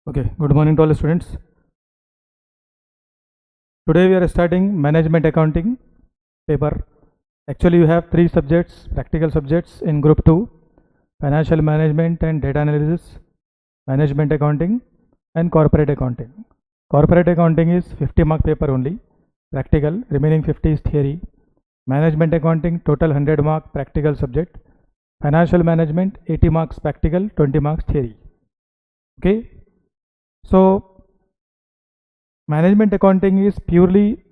Okay, good morning to all the students. Today we are starting management accounting paper. Actually, you have three subjects, practical subjects in group 2: financial management and data analysis, management accounting, and corporate accounting. Corporate accounting is 50 mark paper only, practical, remaining 50 is theory. Management accounting total 100 mark practical subject. Financial management 80 marks practical, 20 marks theory. Okay, so management accounting is purely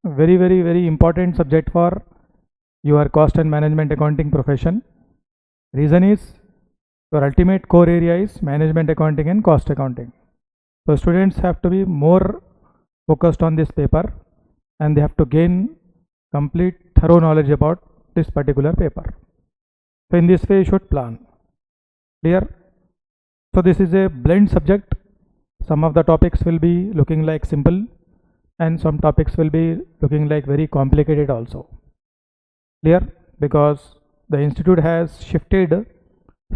very important subject for your cost and management accounting profession. Reason is your ultimate core area is management accounting and cost accounting. So students have to be more focused on this paper and they have to gain complete thorough knowledge about this particular paper. So in this way you should plan. Clear? So this is a blend subject. Some of the topics will be looking like simple and some topics will be looking like very complicated also. Clear? Because the institute has shifted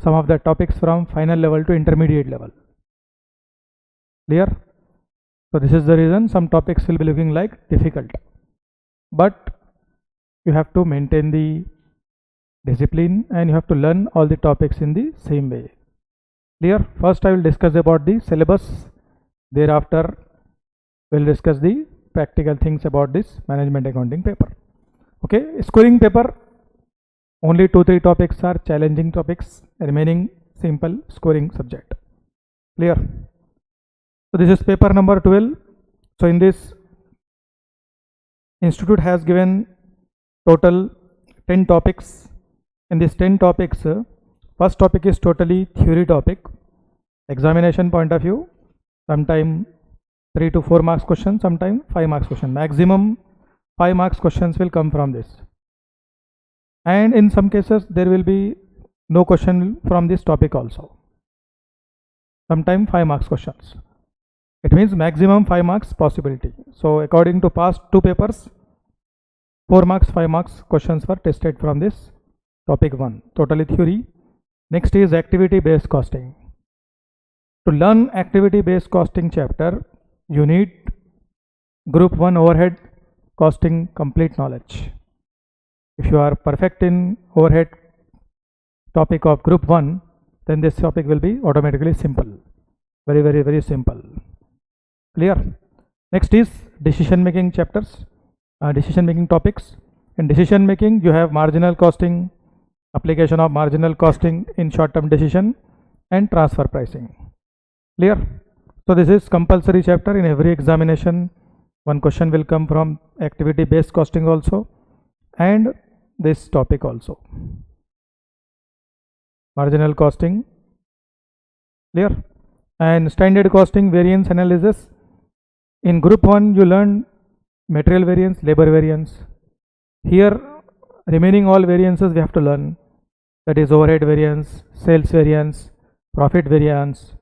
some of the topics from final level to intermediate level. Clear? So this is the reason some topics will be looking like difficult. But you have to maintain the discipline and you have to learn all the topics in the same way. Clear? First I will discuss about the syllabus. Thereafter we'll discuss the practical things about this management accounting paper. Okay, scoring paper, only 2-3 topics are challenging topics, remaining simple scoring subject. Clear? So this is paper number 12. So in this, institute has given total 10 topics. In these 10 topics, first topic is totally theory topic. Examination point of view, sometime 3 to 4 marks question, sometime 5 marks question. Maximum 5 marks questions will come from this. And in some cases there will be no question from this topic also. Sometime 5 marks questions. It means maximum 5 marks possibility. So according to past 2 papers, 4 marks, 5 marks questions were tested from this topic 1, totally theory. Next is activity based costing. To learn activity based costing chapter, you need group 1 overhead costing complete knowledge. If you are perfect in overhead topic of group 1, then this topic will be automatically simple. Very simple. Clear? Next is decision making chapters, decision making topics. In decision making you have marginal costing, application of marginal costing in short term decision, and transfer pricing. Clear? So this is compulsory chapter. In every examination one question will come from activity based costing also and this topic also, marginal costing. Clear? And standard costing, variance analysis. In group 1 you learn material variance, labor variance. Here remaining all variances we have to learn, that is overhead variance, sales variance, profit variance.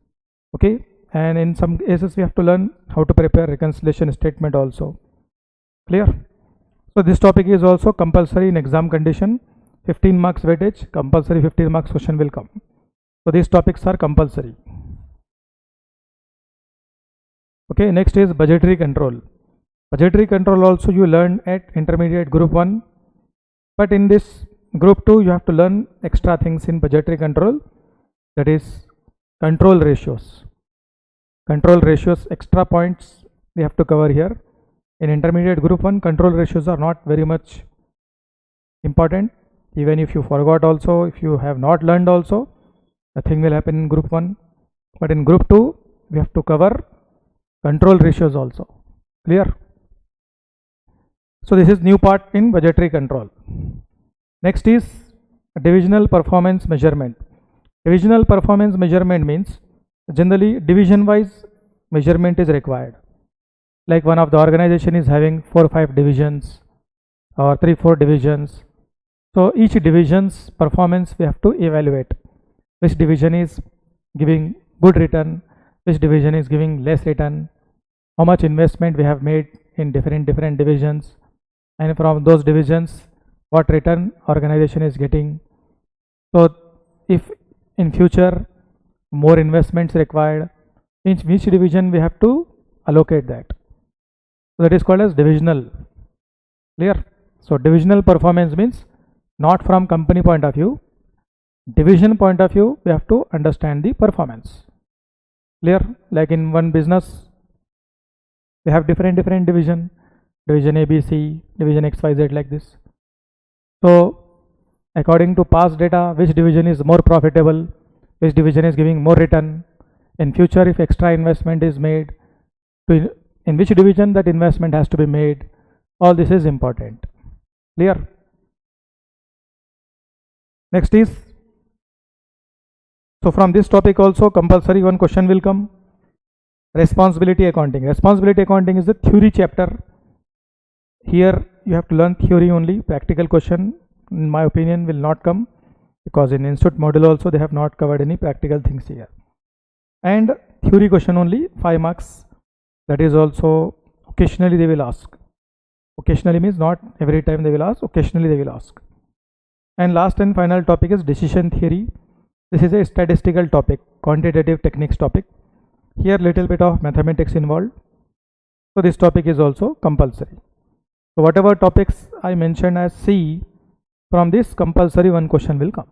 Okay, and in some cases we have to learn how to prepare reconciliation statement also. Clear? So this topic is also compulsory in exam condition. 15 marks weightage, compulsory 15 marks question will come. So these topics are compulsory. Okay, next is budgetary control. Budgetary control also you learn at intermediate group 1, but in this group 2 you have to learn extra things in budgetary control, that is control ratios. Control ratios, extra points we have to cover here. In intermediate group 1, control ratios are not very much important. Even if you forgot also, if you have not learned also, nothing will happen in group 1. But in group 2, we have to cover control ratios also. Clear? So this is new part in budgetary control. Next is divisional performance measurement. Divisional performance measurement means generally division wise measurement is required. Like one of the organization is having 4 or 5 divisions or 3-4 divisions. So each division's performance we have to evaluate. Which division is giving good return, which division is giving less return, how much investment we have made in different divisions, and from those divisions what return organization is getting. So if in future more investments required In which division we have to allocate that. So that is called as divisional. Clear? So divisional performance means not from company point of view, division point of view we have to understand the performance. Clear? Like in one business we have different division A, B, C, division X, Y, Z, like this. So according to past data, which division is more profitable, which division is giving more return, in future if extra investment is made, in which division that investment has to be made, all this is important. Clear? Next is, so from this topic also compulsory one question will come, responsibility accounting. Responsibility accounting is the theory chapter. Here you have to learn theory only, practical question in my opinion will not come, because in institute module also they have not covered any practical things here. And theory question only 5 marks, that is also occasionally they will ask. Occasionally means not every time they will ask, occasionally they will ask. And last and final topic is decision theory. This is a statistical topic, quantitative techniques topic. Here little bit of mathematics involved. So this topic is also compulsory. So whatever topics I mentioned as C, from this compulsory one question will come.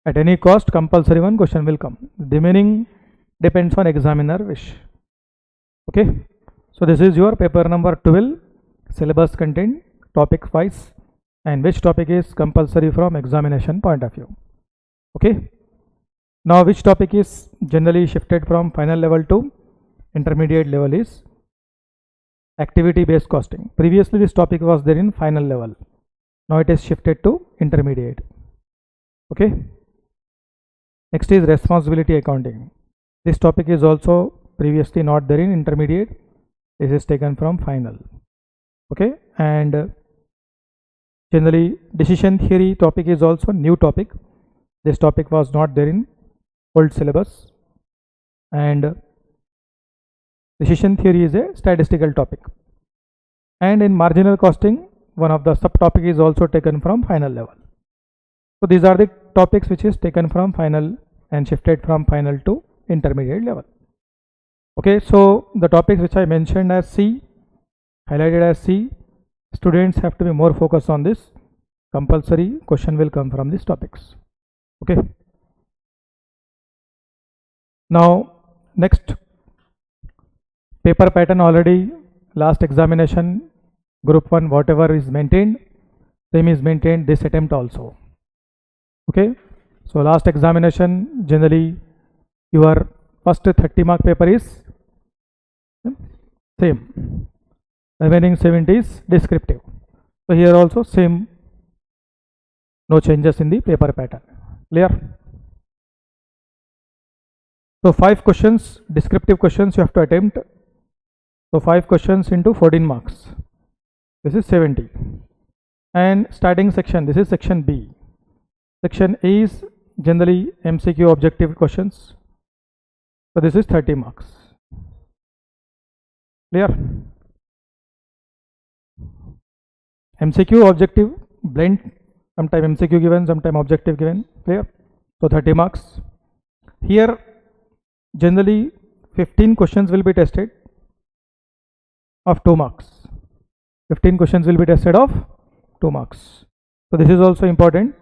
At any cost compulsory one question will come. The remaining depends on examiner wish. Okay. So this is your paper number 12, syllabus content, topic wise, and which topic is compulsory from examination point of view. Okay. Now which topic is generally shifted from final level to intermediate level is activity based costing. Previously this topic was there in final level. Now it is shifted to intermediate. Okay. Next is responsibility accounting. This topic is also previously not there in intermediate. This is taken from final. Okay. And generally decision theory topic is also new topic. This topic was not there in old syllabus. And decision theory is a statistical topic. And in marginal costing, one of the subtopic is also taken from final level. So these are the topics which is taken from final and shifted from final to intermediate level. Okay, so the topics which I mentioned as C, highlighted as C, students have to be more focused on this. Compulsory question will come from these topics. Okay. Now next, paper pattern already last examination group 1 whatever is maintained, same is maintained this attempt also. Okay. So last examination generally your first 30 mark paper is same, remaining 70 is descriptive. So here also same, no changes in the paper pattern. Clear? So 5 questions, descriptive questions you have to attempt. So 5 questions into 14 marks. This is 70. And starting section, this is section B. Section A is generally MCQ objective questions. So this is 30 marks. Clear? MCQ objective blend, sometime MCQ given, sometime objective given. Clear? So 30 marks. Here generally 15 questions will be tested of 2 marks. 15 questions will be tested of 2 marks. So this is also important.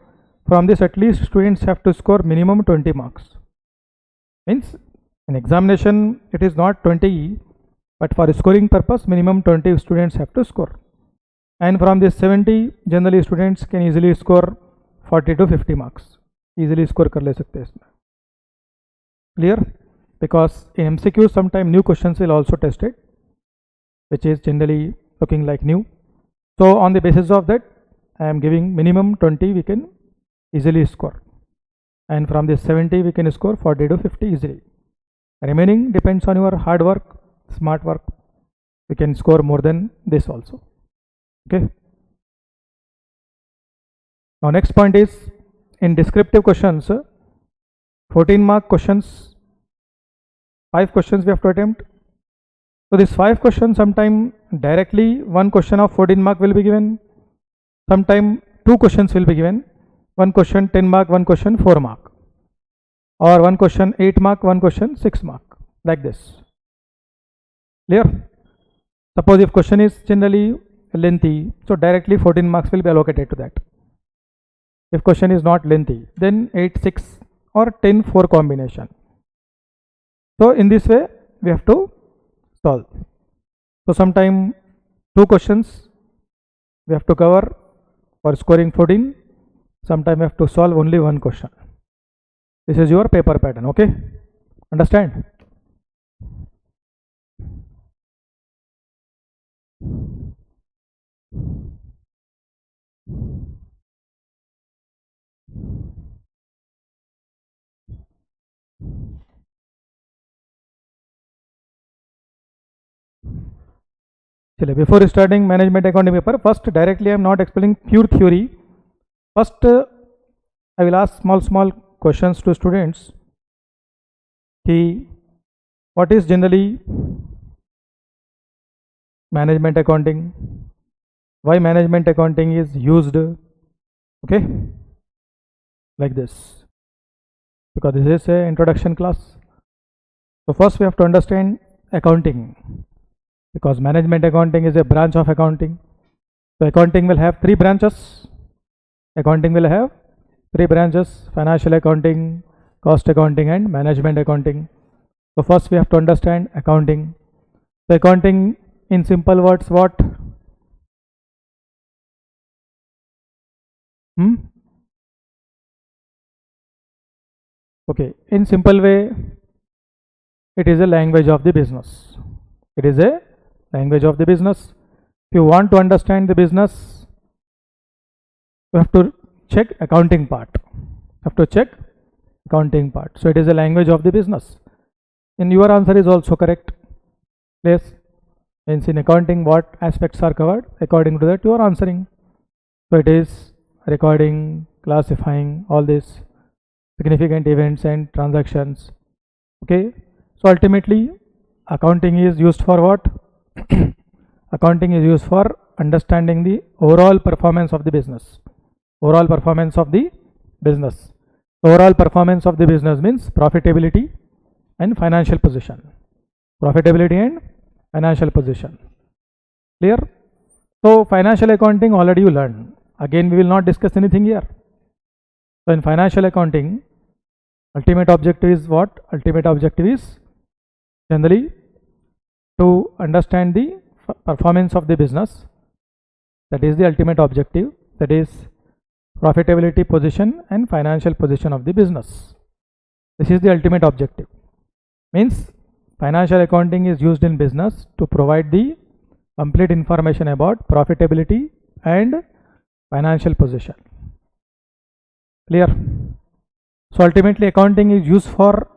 From this at least students have to score minimum 20 marks. Means in examination it is not 20, but for scoring purpose minimum 20 students have to score. And from this 70 generally students can easily score 40 to 50 marks. Easily score कर ले सकते हैं इसमें. Clear? Because in MCQ sometime new questions will also tested, which is generally looking like new. So on the basis of that I am giving minimum 20 we can easily score, and from this 70 we can score 40 to 50 easily. Remaining depends on your hard work, smart work. We can score more than this also. Okay. Now next point is in descriptive questions, 14 mark questions, 5 questions we have to attempt. So this 5 questions, sometime directly one question of 14 mark will be given, sometime 2 questions will be given, one question 10 mark, one question 4 mark. or one question 8 mark, one question 6 mark, like this. Clear? Suppose if question is generally lengthy, so directly 14 marks will be allocated to that. If question is not lengthy, then 8 6 or 10 4 combination. So in this way we have to solve. So sometime 2 questions we have to cover for scoring 14, sometime we have to solve only one question. This is your paper pattern. Okay, understand? Before starting management accounting paper, first directly I am not explaining pure theory. First I will ask small questions to students. What is generally management accounting? Why management accounting is used? Okay, like this, because this is a introduction class. So first we have to understand accounting, because management accounting is a branch of accounting. So accounting will have 3 branches. Accounting will have 3 branches: financial accounting, cost accounting and management accounting. So first we have to understand accounting. So accounting in simple words, what? Okay, in simple way, it is a language of the business. It is a language of the business. If you want to understand the business, you have to check accounting part. You have to check accounting part. So it is a language of the business. And your answer is also correct. Yes. Hence in accounting, what aspects are covered? According to that, you are answering. So it is recording, classifying, all these significant events and transactions. Okay. So ultimately, accounting is used for what? Accounting is used for understanding the overall performance of the business. Overall performance of the business. Overall performance of the business means profitability and financial position. Profitability and financial position. Clear? So financial accounting already you learned. Again we will not discuss anything here. So in financial accounting, ultimate objective is what? Ultimate objective is generally to understand the performance of the business. That is the ultimate objective. That is profitability position and financial position of the business. This is the ultimate objective. Means financial accounting is used in business to provide the complete information about profitability and financial position. Clear? So ultimately accounting is used for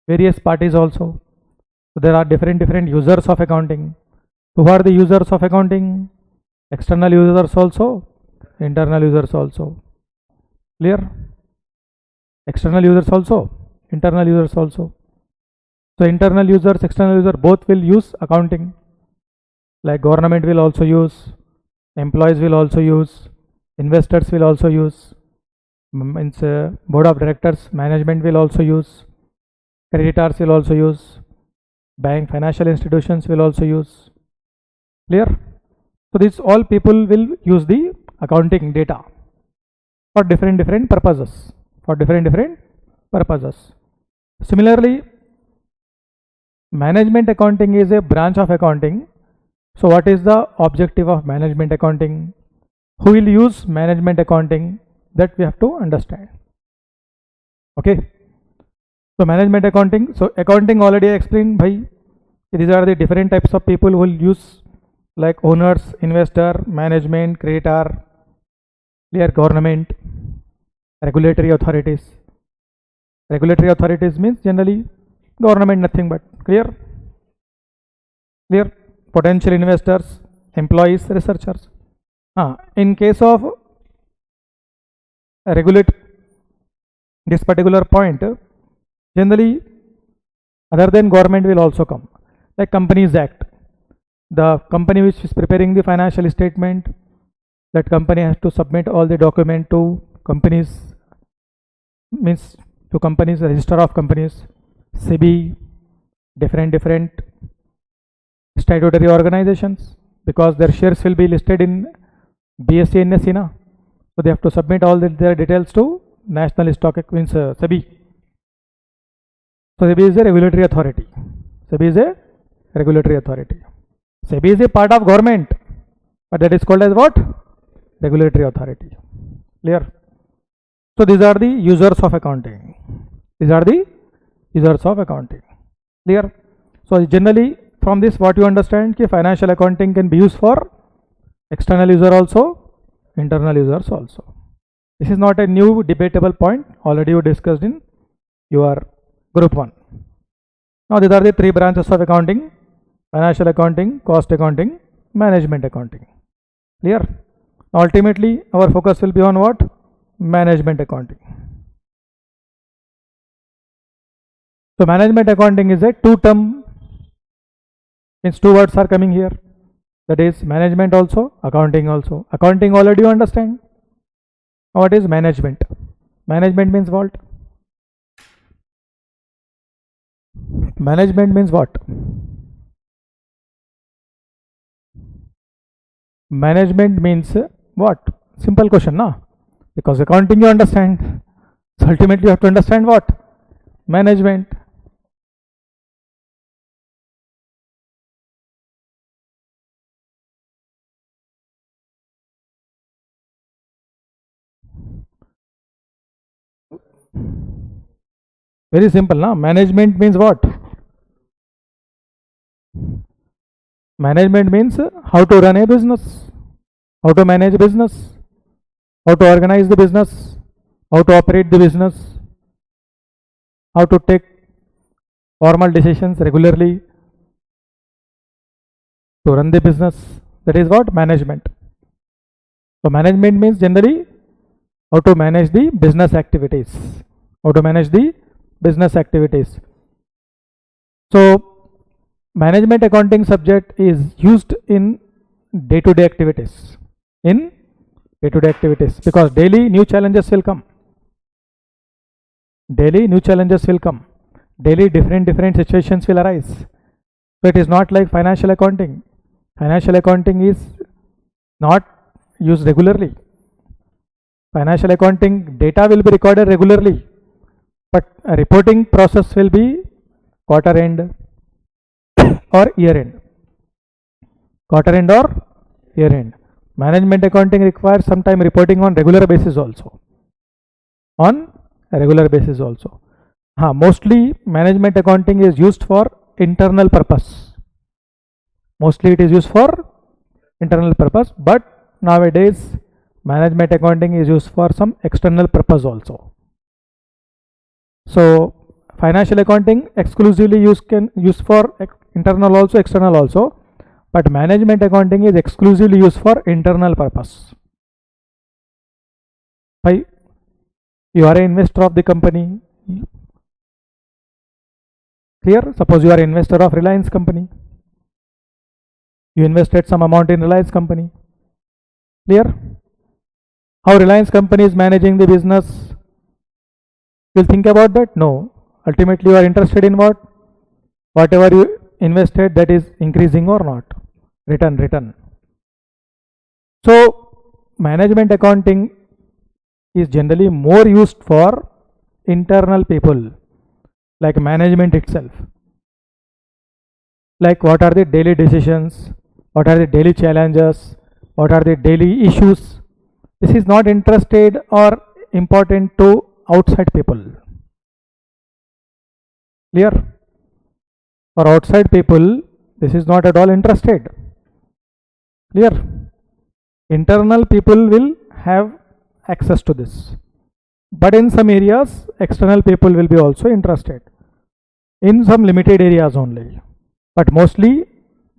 various parties also. So there are different users of accounting. Who are the users of accounting? External users also, internal users also. Clear? External users also, internal users also. So internal users, external user, both will use accounting. Like government will also use, employees will also use, investors will also use, means board of directors, management will also use, creditors will also use, bank, financial institutions will also use. Clear? So these all people will use the accounting data for different purposes. For different purposes. Similarly, management accounting is a branch of accounting. So what is the objective of management accounting? Who will use management accounting? That we have to understand. Okay. So management accounting. So accounting already I explained. Bhai, these are the different types of people who will use, like owners, investor, management, creditor, clear, government, regulatory authorities. Regulatory authorities means generally government, nothing but. Clear? Clear? Potential investors, employees, researchers. In case of regulate this particular point, generally other than government will also come, like Companies Act. The company which is preparing the financial statement, that company has to submit all the document to companies, means to companies, register of companies, SEBI, different statutory organizations, because their shares will be listed in BSE and NSE, so they have to submit all their details to National Stock Exchange, SEBI. So SEBI is a regulatory authority. SEBI is a regulatory authority. SEBI is a part of government, but that is called as what? Regulatory authority. Clear? So these are the users of accounting. These are the users of accounting. Clear? So generally from this what you understand कि financial accounting can be used for external user also, internal users also. This is not a new debatable point, already you discussed in your group 1. Now these are the 3 branches of accounting: financial accounting, cost accounting, management accounting. Clear? Ultimately our focus will be on what? Management accounting. So management accounting is a 2-term, means 2 words are coming here, that is management also, accounting also. Accounting already you understand. What is management? Management means what? Management means what? Management means what? Simple question, na? Because accounting you understand. So ultimately you have to understand what? Management. Very simple, na? Management means what? Management means how to run a business, how to manage business, how to organize the business, how to operate the business, how to take formal decisions regularly to run the business. That is what? Management. So management means generally how to manage the business activities. How to manage the business activities. So management accounting subject is used in day-to-day activities. In day-to-day activities, because daily new challenges will come. Daily new challenges will come. Daily different situations will arise. So it is not like financial accounting. Financial accounting is not used regularly. Financial accounting data will be recorded regularly, but a reporting process will be quarter end or year end. Quarter end or year end. Management accounting requires sometime reporting on regular basis also. On a regular basis also. Mostly management accounting is used for internal purpose. Mostly it is used for internal purpose, but nowadays management accounting is used for some external purpose also. So financial accounting exclusively used for internal also, external also, but management accounting is exclusively used for internal purpose. Why? You are an investor of the company. Clear? Suppose you are an investor of Reliance company. You invested some amount in Reliance company. Clear? How Reliance company is managing the business? You will think about that? No. Ultimately you are interested in what? Whatever you invested, that is increasing or not. Return. So management accounting is generally more used for internal people, like management itself. Like what are the daily decisions, what are the daily challenges, what are the daily issues. This is not interested or important to outside people. Clear? For outside people, this is not at all interested. Clear? Internal people will have access to this, but in some areas external people will be also interested, in some limited areas only, but mostly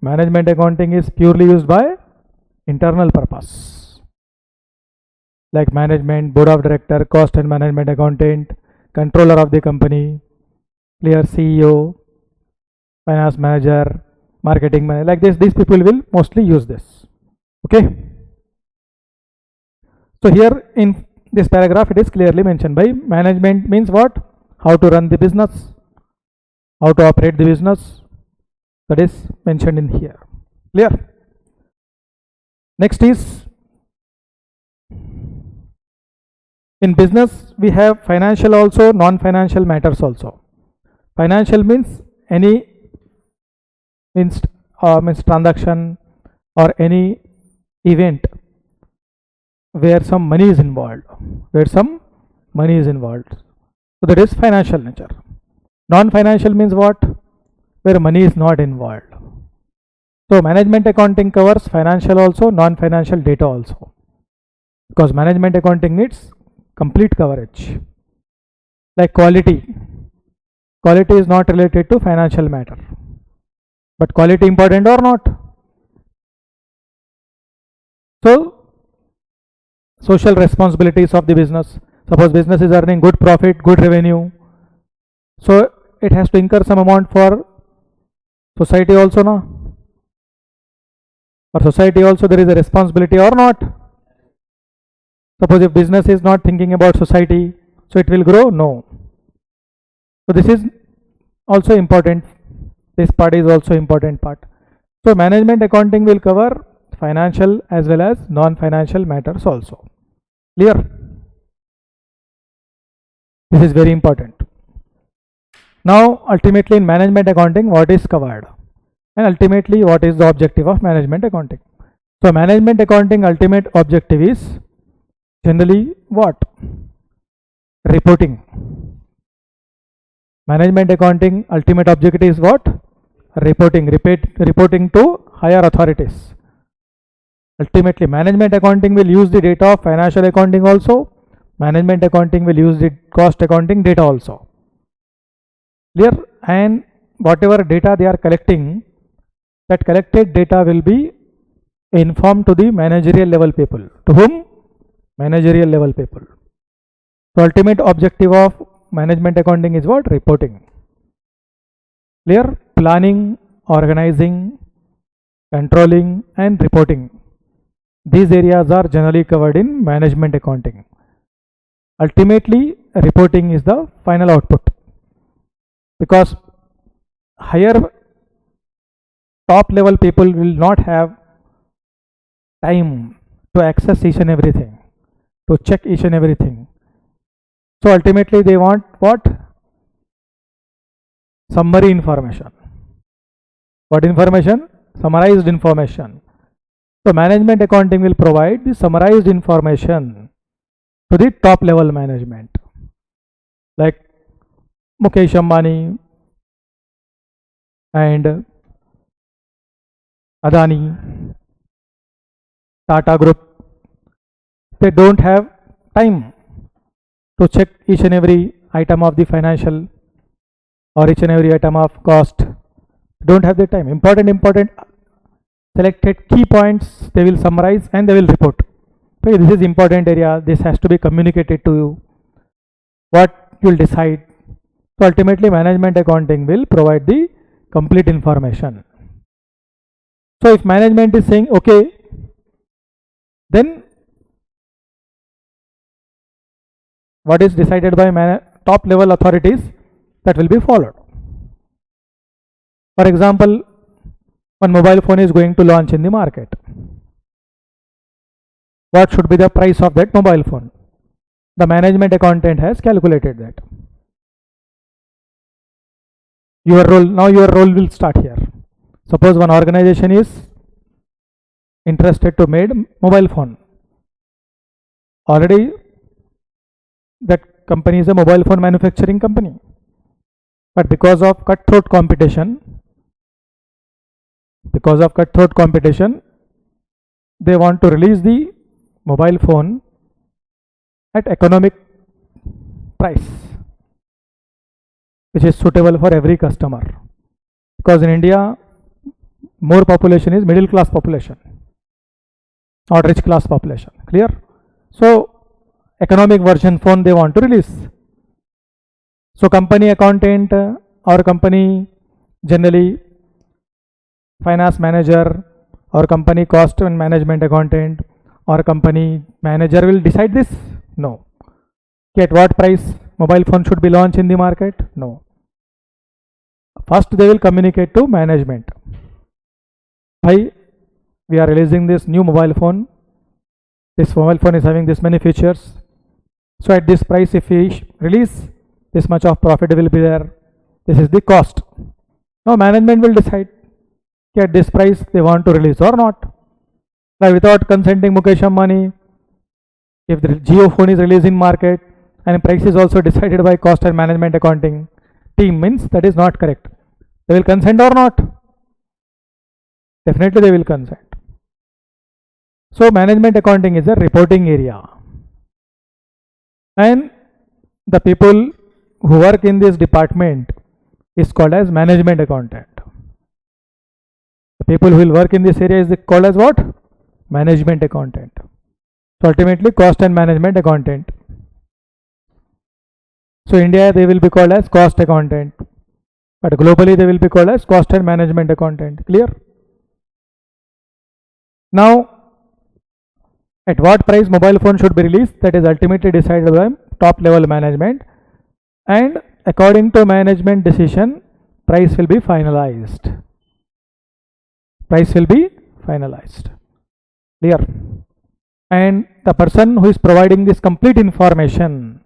management accounting is purely used by internal purpose, like management, board of director, cost and management accountant, controller of the company, clear, CEO, finance manager, marketing manager, like this, these people will mostly use this. Okay. So here in this paragraph it is clearly mentioned by management means what? how to run the business, how to operate the business. That is mentioned in here. Clear? Next is, in business we have financial also, non-financial matters also. Financial means any means transaction or any event where some money is involved, So that is financial nature. Non-financial means what? Where money is not involved. So management accounting covers financial also, non-financial data also, because management accounting needs complete coverage. Like quality is not related to financial matter, but quality important or not? So social responsibilities of the business. Suppose business is earning good profit, good revenue, so it has to incur some amount for society also, no? For society also there is a responsibility or not? Suppose if business is not thinking about society, so it will grow? No. So this is also important. This part is also important part. So management accounting will cover financial as well as non-financial matters also. Clear? This is very important. Now ultimately in management accounting, what is covered? And ultimately what is the objective of management accounting? So management accounting ultimate objective is generally what? Reporting. Management accounting ultimate objective is what? Reporting. Reporting to higher authorities. Ultimately management accounting will use the data of financial accounting also. Management accounting will use the cost accounting data also. Clear? And whatever data they are collecting, that collected data will be informed to the managerial level people. To whom? Managerial level people. So ultimate objective of management accounting is what? Reporting. Clear? Planning, organizing, controlling and reporting. These areas are generally covered in management accounting. Ultimately reporting is the final output, because higher top level people will not have time to access each and everything, to check each and everything. So ultimately they want what? Summary information. What information? Summarized information. So management accounting will provide the summarized information to the top level management, like Mukesh Ambani and Adani, Tata Group. They don't have time to check each and every item of the financial or each and every item of cost. Don't have the time. Important selected key points they will summarize and they will report. Okay, this is important area. This has to be communicated to you. What you will decide. So ultimately management accounting will provide the complete information. So if management is saying okay, then what is decided by top level authorities, that will be followed. For example, one mobile phone is going to launch in the market. What should be the price of that mobile phone? The management accountant has calculated that. Your role will start here. Suppose one organization is interested to make mobile phone. Already that company is a mobile phone manufacturing company, but because of cutthroat competition, they want to release the mobile phone at economic price, which is suitable for every customer, because in India more population is middle class population, not rich class population. Clear? So economic version phone they want to release. So company accountant or company generally finance manager or company cost and management accountant or company manager will decide this? No. At what price? mobile phone should be launched in the market? No. First they will communicate to management. Why we are releasing this new mobile phone? This mobile phone is having this many features. So at this price, if we release, this much of profit will be there. This is the cost. Now management will decide at this price they want to release or not. Like without consulting Mukesh Ambani, if the Jio phone is released in market and price is also decided by cost and management accounting team, means that is not correct. They will consent or not? Definitely they will consent. So management accounting is a reporting area, and the people who work in this department is called as management accountant. The people who will work in this area is called as what? Management accountant. So ultimately cost and management accountant. So India they will be called as cost accountant, but globally they will be called as cost and management accountant. Clear? Now at what price mobile phone should be released, that is ultimately decided by top level management, and according to management decision price will be finalized. Price will be finalized. Clear? And the person who is providing this complete information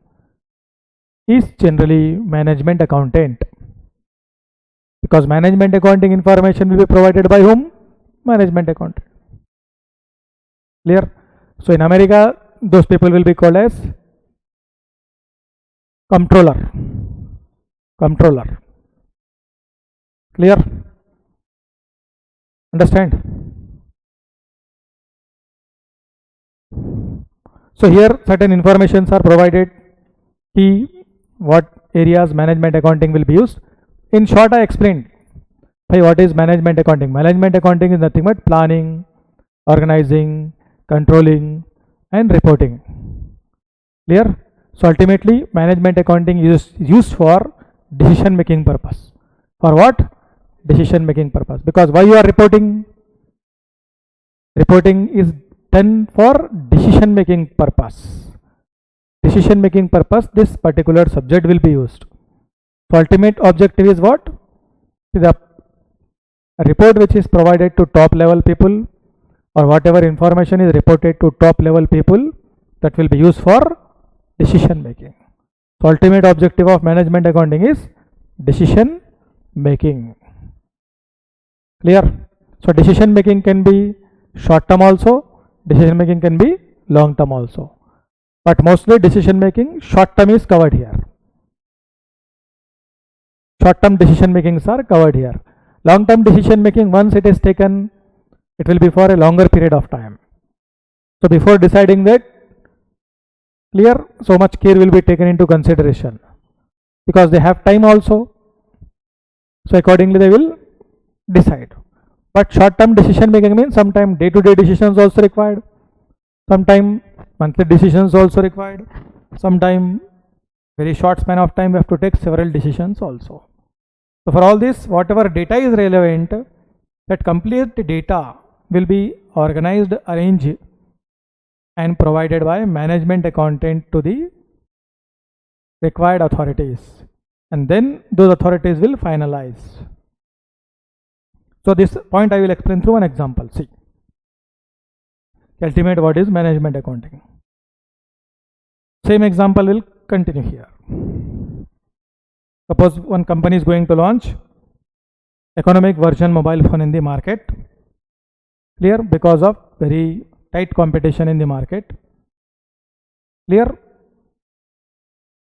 is generally management accountant, because management accounting information will be provided by whom? Management accountant. Clear? So in America those people will be called as comptroller. Comptroller. Clear? Understand? So here certain informations are provided, key what areas management accounting will be used. In short I explained what is management accounting. Management accounting is nothing but planning, organizing, controlling and reporting. Clear? So ultimately management accounting is used for decision making purpose. For what? Decision making purpose. Because why you are reporting? Reporting is done for decision making purpose. Decision making purpose, this particular subject will be used. So ultimate objective is what? The report which is provided to top level people, or whatever information is reported to top level people, that will be used for decision making. So ultimate objective of management accounting is decision making. Clear? So decision making can be short term also, decision making can be long term also, but mostly decision making short term is covered here. Short term decision makings are covered here. Long term decision making, once it is taken, it will be for a longer period of time. So before deciding that, clear, so much care will be taken into consideration, because they have time also. So accordingly they will decide. But short term decision making means sometimes day to day decisions also required, sometimes monthly decisions also required, sometimes very short span of time we have to take several decisions also. So for all this, whatever data is relevant, that complete data will be organized, arranged and provided by management accountant to the required authorities, and then those authorities will finalize. So this point I will explain through an example. See, ultimate what is management accounting. Same example will continue here. Suppose one company is going to launch economic version mobile phone in the market. Clear? Because of very tight competition in the market. Clear?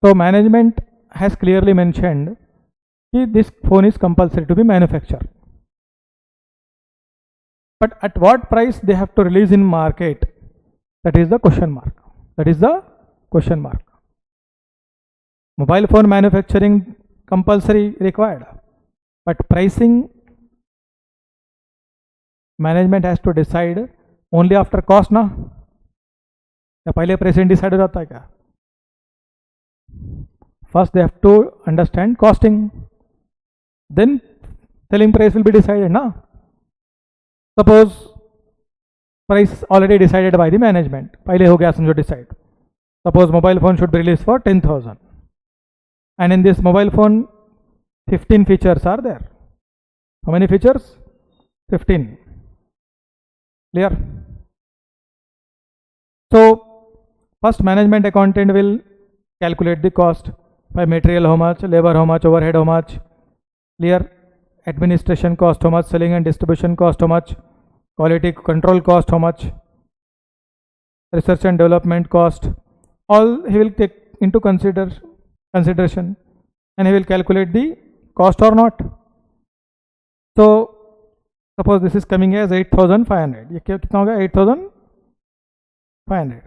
So management has clearly mentioned that this phone is compulsory to be manufactured. But at what price they have to release in market? That is the question mark. That is the question mark. Mobile phone manufacturing compulsory required, but pricing management has to decide only after cost ना, या पहले pricing decide हो जाता है क्या? First they have to understand costing, then selling price will be decided ना. Suppose price already decided by the management, पहले हो गया समझो decide. Suppose mobile phone should be released for 10,000. And in this mobile phone, 15 features are there. How many features? 15. Clear? So, first management accountant will calculate the cost by material how much, labor how much, overhead how much, clear, administration cost how much, selling and distribution cost how much, quality control cost how much, research and development cost, all he will take into consideration, and he will calculate the cost or not. So suppose this is coming as 8,500. ये कितना होगा? 8,500.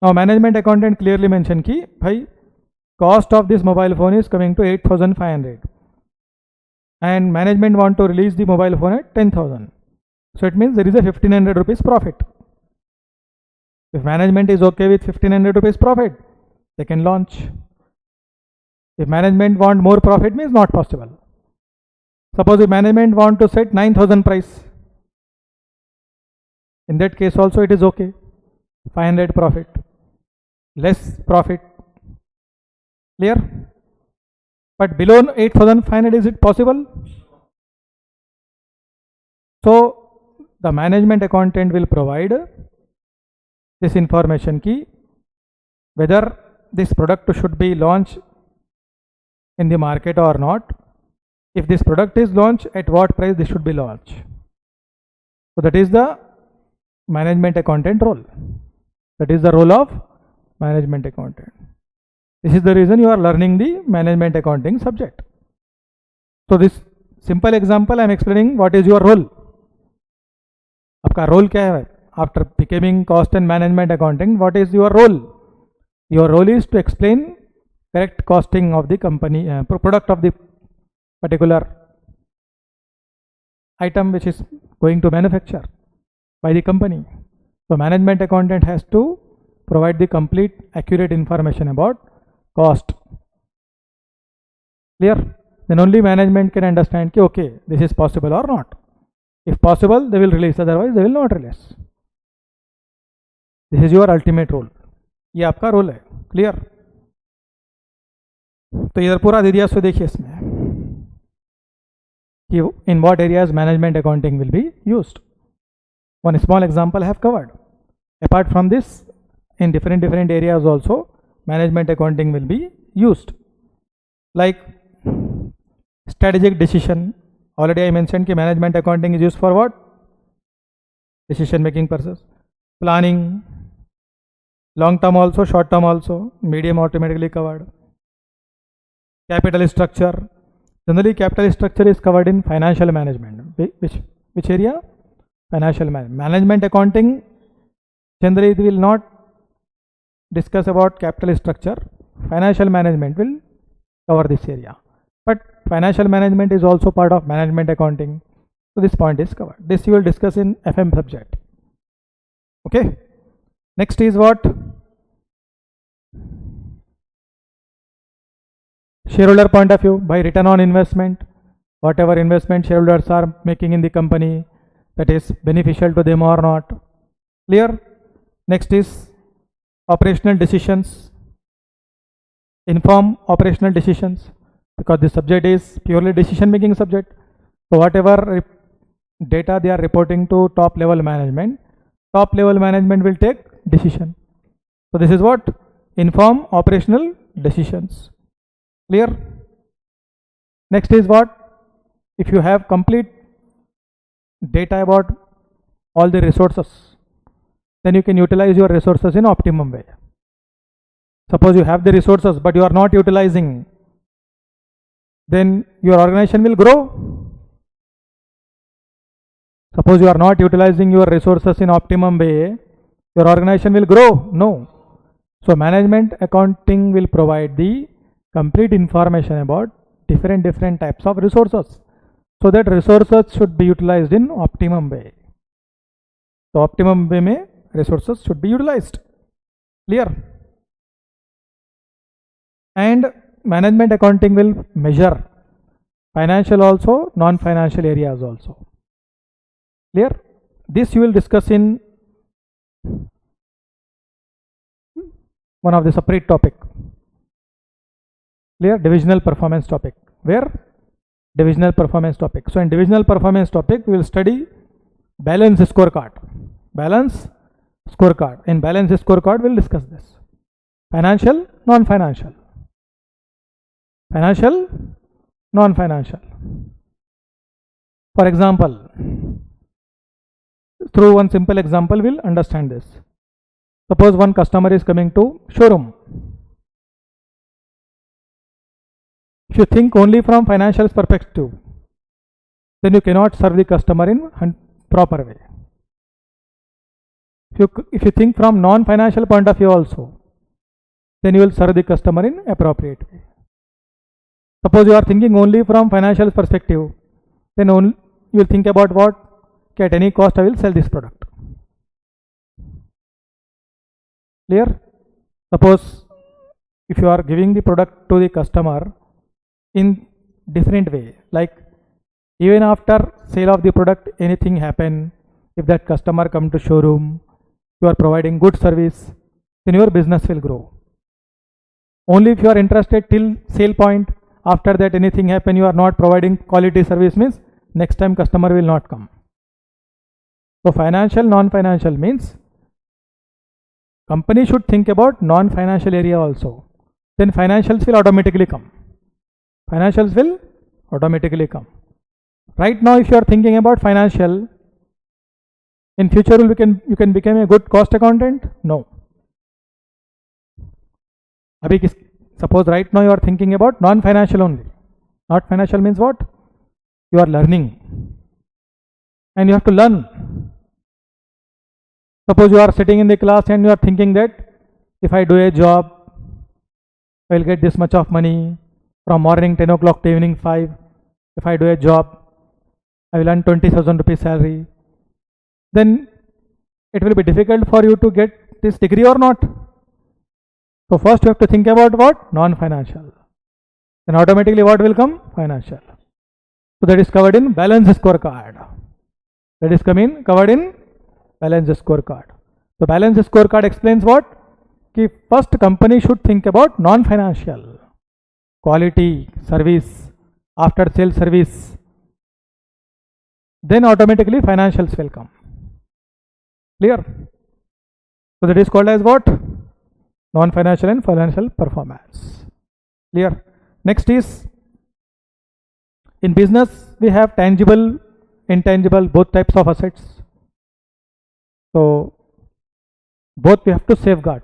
Now management accountant clearly mention कि भाई cost of this mobile phone is coming to 8,500 and management want to release the mobile phone at 10,000. So it means there is a 1,500 rupees profit. If management is okay with 1,500 rupees profit, they can launch. If management want more profit, means not possible. Suppose if management want to set 9,000 price, in that case also it is okay. 500 profit, less profit. Clear? But below 8,500, is it possible? So the management accountant will provide this information key whether this product should be launched in the market or not. If this product is launched, at what price this should be launched. So that is the management accountant role. That is the role of management accountant. This is the reason you are learning the management accounting subject. So this simple example I am explaining what is your role. आपका role क्या है? After becoming cost and management accounting, what is your role? Your role is to explain correct costing of the company, product of the particular item which is going to manufacture by the company. So management accountant has to provide the complete accurate information about cost. Clear? Then only management can understand कि okay, this is possible or not. If possible, they will release, otherwise they will not release. This is your ultimate role. ये आपका role है. Clear? तो इधर पूरा दे दिया. सो देखिए इसमें कि in what areas management accounting will be used. One small example I have covered. Apart from this, in different areas also management accounting will be used. Like strategic decision. Already I mentioned कि management accounting is used for what? Decision making purposes. Planning. Long term also, short term also. Medium automatically covered. Capital structure. Generally capital structure is covered in financial management. Which area? Financial management. Management accounting, generally it will not discuss about capital structure. Financial management will cover this area. But financial management is also part of management accounting. So this point is covered. This you will discuss in FM subject. Okay. Next is what? Shareholder point of view. By return on investment, whatever investment shareholders are making in the company, that is beneficial to them or not. Clear? Next is operational decisions. Inform operational decisions, because the subject is purely decision making subject. So whatever data they are reporting to top level management will take decision. So this is what? Inform operational decisions. Clear? Next is what? If you have complete data about all the resources, then you can utilize your resources in optimum way. Suppose you have the resources but you are not utilizing, then your organization will grow. Suppose you are not utilizing your resources in optimum way, your organization will grow? No. So management accounting will provide the complete information about different types of resources, so that resources should be utilized in optimum way. So optimum way में resources should be utilized. Clear? And management accounting will measure financial also, non-financial areas also. Clear? This you will discuss in one of the separate topic. Clear? Divisional performance topic. Where? Divisional performance topic. So in divisional performance topic, we will study balance scorecard. Balance scorecard. In balance scorecard, we will discuss this. Financial, non-financial. Financial, non-financial. For example, through one simple example, we'll understand this. Suppose one customer is coming to showroom. If you think only from financial perspective, then you cannot serve the customer in proper way. If you think from non-financial point of view also, then you will serve the customer in appropriate way. Suppose you are thinking only from financial perspective, then only you will think about what? Okay, at any cost I will sell this product. Clear? Suppose if you are giving the product to the customer in different way, like even after sale of the product, anything happen, if that customer come to showroom, you are providing good service, then your business will grow. Only if you are interested till sale point, after that anything happen, you are not providing quality service, means next time customer will not come. So financial, non-financial means company should think about non-financial area also. Then financials will automatically come. Financials will automatically come. Right now, if you are thinking about financial, in future you can become a good cost accountant? No. Suppose right now you are thinking about non-financial only. Not financial means what? You are learning. And you have to learn. Suppose you are sitting in the class and you are thinking that if I do a job, I will get this much of money from morning 10 o'clock to evening 5. If I do a job, I will earn 20,000 rupees salary. Then it will be difficult for you to get this degree or not. So first you have to think about what? Non-financial. Then automatically what will come? Financial. So that is covered in balance scorecard. That is covered in balance scorecard. So balance scorecard explains what? Ki first company should think about non-financial. Quality, service, after sale service. Then automatically financials will come. Clear? So that is called as what? Non-financial and financial performance. Clear? Next is, in business we have tangible, intangible, both types of assets. So both we have to safeguard.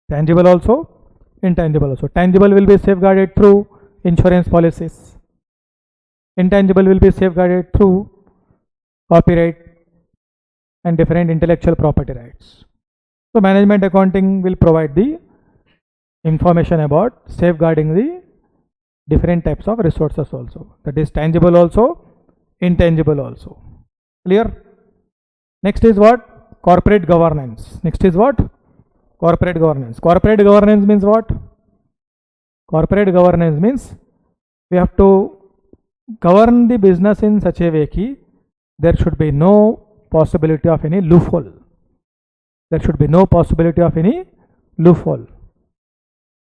Tangible also, intangible also. Tangible will be safeguarded through insurance policies. Intangible will be safeguarded through copyright and different intellectual property rights. So management accounting will provide the information about safeguarding the different types of resources also. That is tangible also, intangible also. Clear? Next is what? Corporate governance. Next is what? Corporate governance. Corporate governance means what? Corporate governance means we have to govern the business in such a way that there should be no possibility of any loophole. There should be no possibility of any loophole.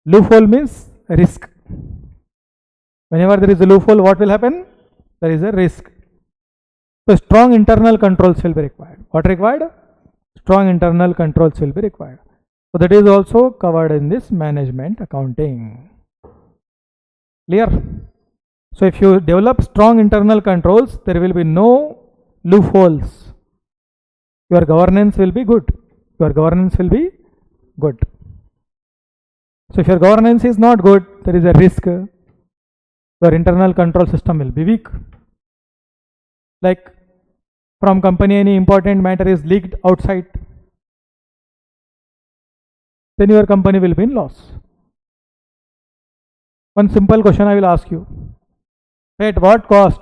Loophole means risk. Whenever there is a loophole, what will happen? There is a risk. So strong internal controls will be required. What required? Strong internal controls will be required. So that is also covered in this management accounting. Clear? So if you develop strong internal controls, there will be no loopholes. Your governance will be good. Your governance will be good. So if your governance is not good, there is a risk. Your internal control system will be weak. Like from company any important matter is leaked outside, then your company will be in loss. One simple question I will ask you. At what cost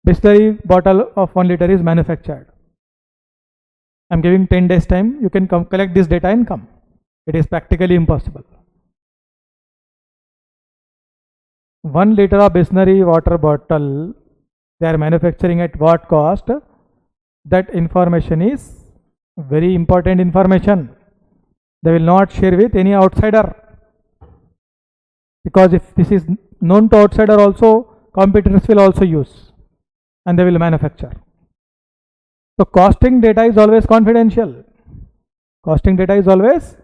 Bisleri bottle of 1 liter is manufactured? I am giving 10 days time. You can come collect this data and come. It is practically impossible. 1 liter of Bisleri water bottle, they are manufacturing at what cost? That information is very important information. They will not share with any outsider. Because if this is known to outsider also, competitors will also use and they will manufacture. So costing data is always confidential. Costing data is always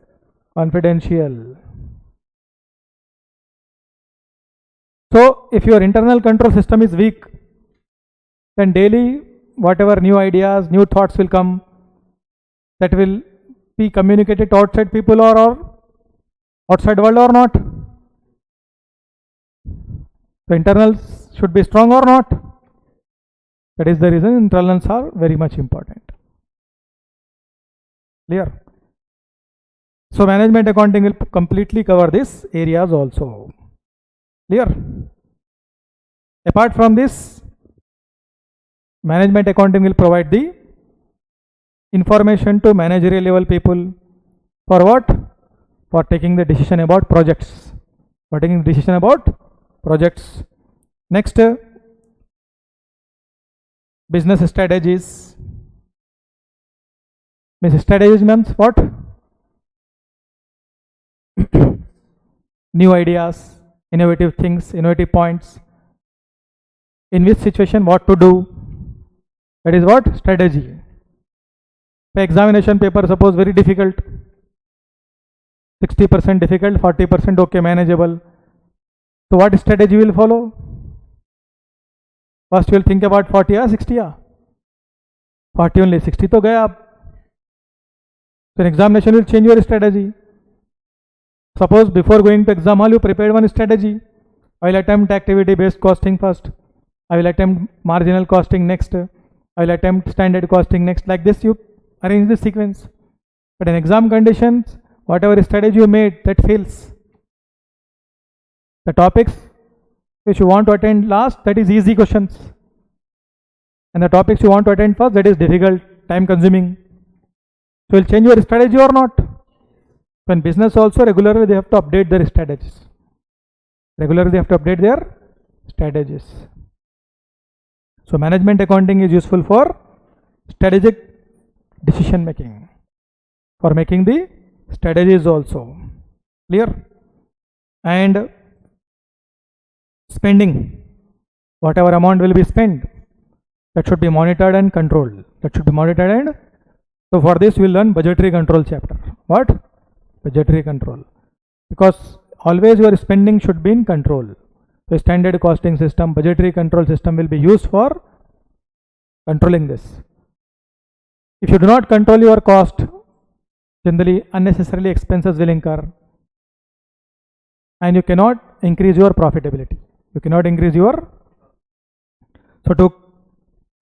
confidential. So if your internal control system is weak, then daily whatever new ideas, new thoughts will come, that will be communicated to outside people or outside world or not. The internals should be strong or not. That is the reason internals are very much important. Clear? So management accounting will completely cover these areas also. Clear? Apart from this, management accounting will provide the information to managerial level people for what? For taking the decision about projects. For taking the decision about projects. Next, business strategies. Business strategies means what? New ideas, innovative things, innovative points. In which situation what to do? That is what? Strategy. The examination paper, suppose very difficult, 60% difficult, 40% okay, manageable. So what strategy will follow? First you will think about 40 or 60 or 40 only, 60 to gaya aap. So in examination will change your strategy. Suppose before going to exam hall you prepared one strategy. I will attempt activity based costing first. I will attempt marginal costing next. I will attempt standard costing next. Like this you arrange the sequence. But in exam conditions, whatever strategy you made, that fails. The topics which you want to attend last, that is easy questions. And the topics you want to attend first, that is difficult, time consuming. So will change your strategy or not? So in business also regularly they have to update their strategies. Regularly they have to update their strategies. So management accounting is useful for strategic decision making, for making the strategies also. Clear? And spending, whatever amount will be spent, that should be monitored and controlled. That should be monitored and so for this we will learn budgetary control chapter. What? Budgetary control. Because always your spending should be in control. So standard costing system, budgetary control system will be used for controlling this. If you do not control your cost, generally unnecessarily expenses will incur and you cannot increase your profitability. You cannot increase your. So to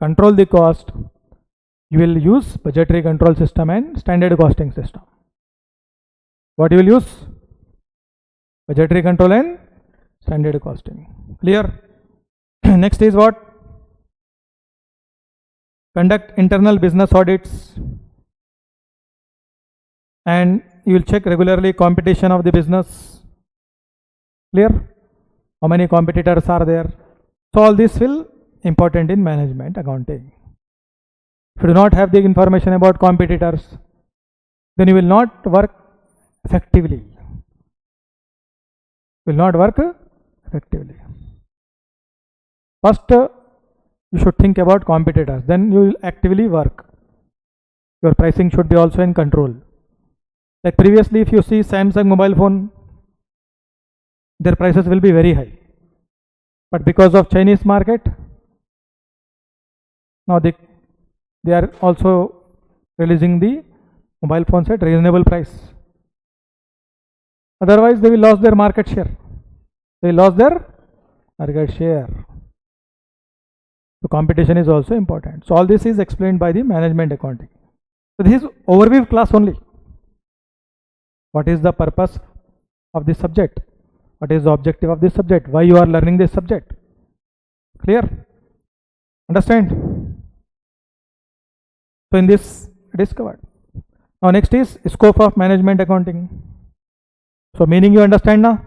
control the cost, you will use budgetary control system and standard costing system. What you will use? Budgetary control and standard costing. Clear? Next is what? Conduct internal business audits and you will check regularly competition of the business. Clear? How many competitors are there? So all this will important in management accounting. If you do not have the information about competitors, then you will not work effectively. Will not work effectively. First, you should think about competitors, then you will actively work. Your pricing should be also in control. Like previously, if you see Samsung mobile phone, their prices will be very high. But because of Chinese market, now they are also releasing the mobile phones at reasonable price. Otherwise, they will lose their market share. They lost their market share. So competition is also important. So all this is explained by the management accounting. So this is overview class only. What is the purpose of this subject? What is the objective of this subject? Why you are learning this subject? Clear? Understand? So in this it is covered. Now next is scope of management accounting. So meaning you understand now?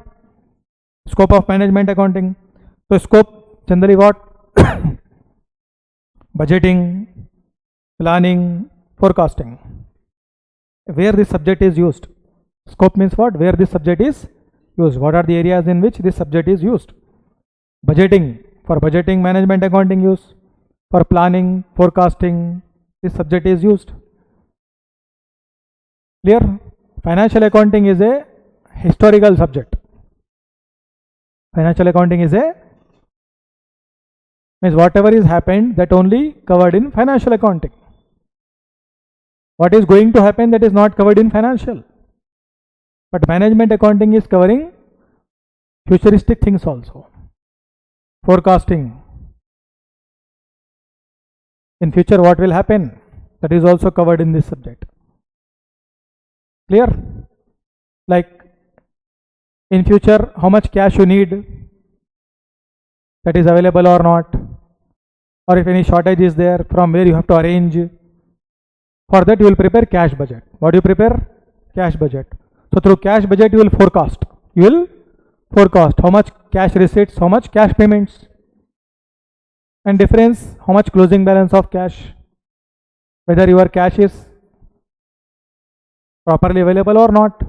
Scope of management accounting. So scope generally what? Budgeting, planning, forecasting. Where this subject is used. Scope means what? Where this subject is used? What are the areas in which this subject is used? Budgeting. For budgeting, management accounting use. For planning, forecasting, this subject is used. Clear? Financial accounting is a historical subject. Financial accounting is means whatever is happened, that only covered in financial accounting. What is going to happen, that is not covered in financial. But management accounting is covering futuristic things also. Forecasting. In future what will happen, that is also covered in this subject. Clear? Like in future how much cash you need, that is available or not, or if any shortage is there, from where you have to arrange. For that you will prepare cash budget. What do you prepare? Cash budget. So through cash budget you will forecast. You will forecast how much cash receipts, how much cash payments, and difference, how much closing balance of cash, whether your cash is properly available or not.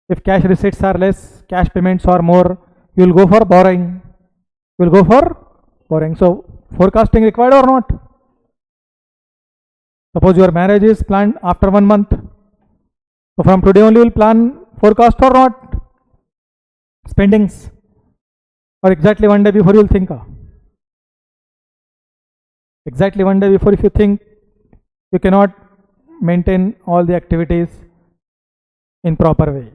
If cash receipts are less, cash payments are more, you will go for borrowing. You will go for borrowing. So forecasting required or not? Suppose your marriage is planned after 1 month. So from today only you will plan forecast or not? Spendings. Or exactly 1 day before you will think. Exactly 1 day before, if you think, you cannot maintain all the activities in proper way.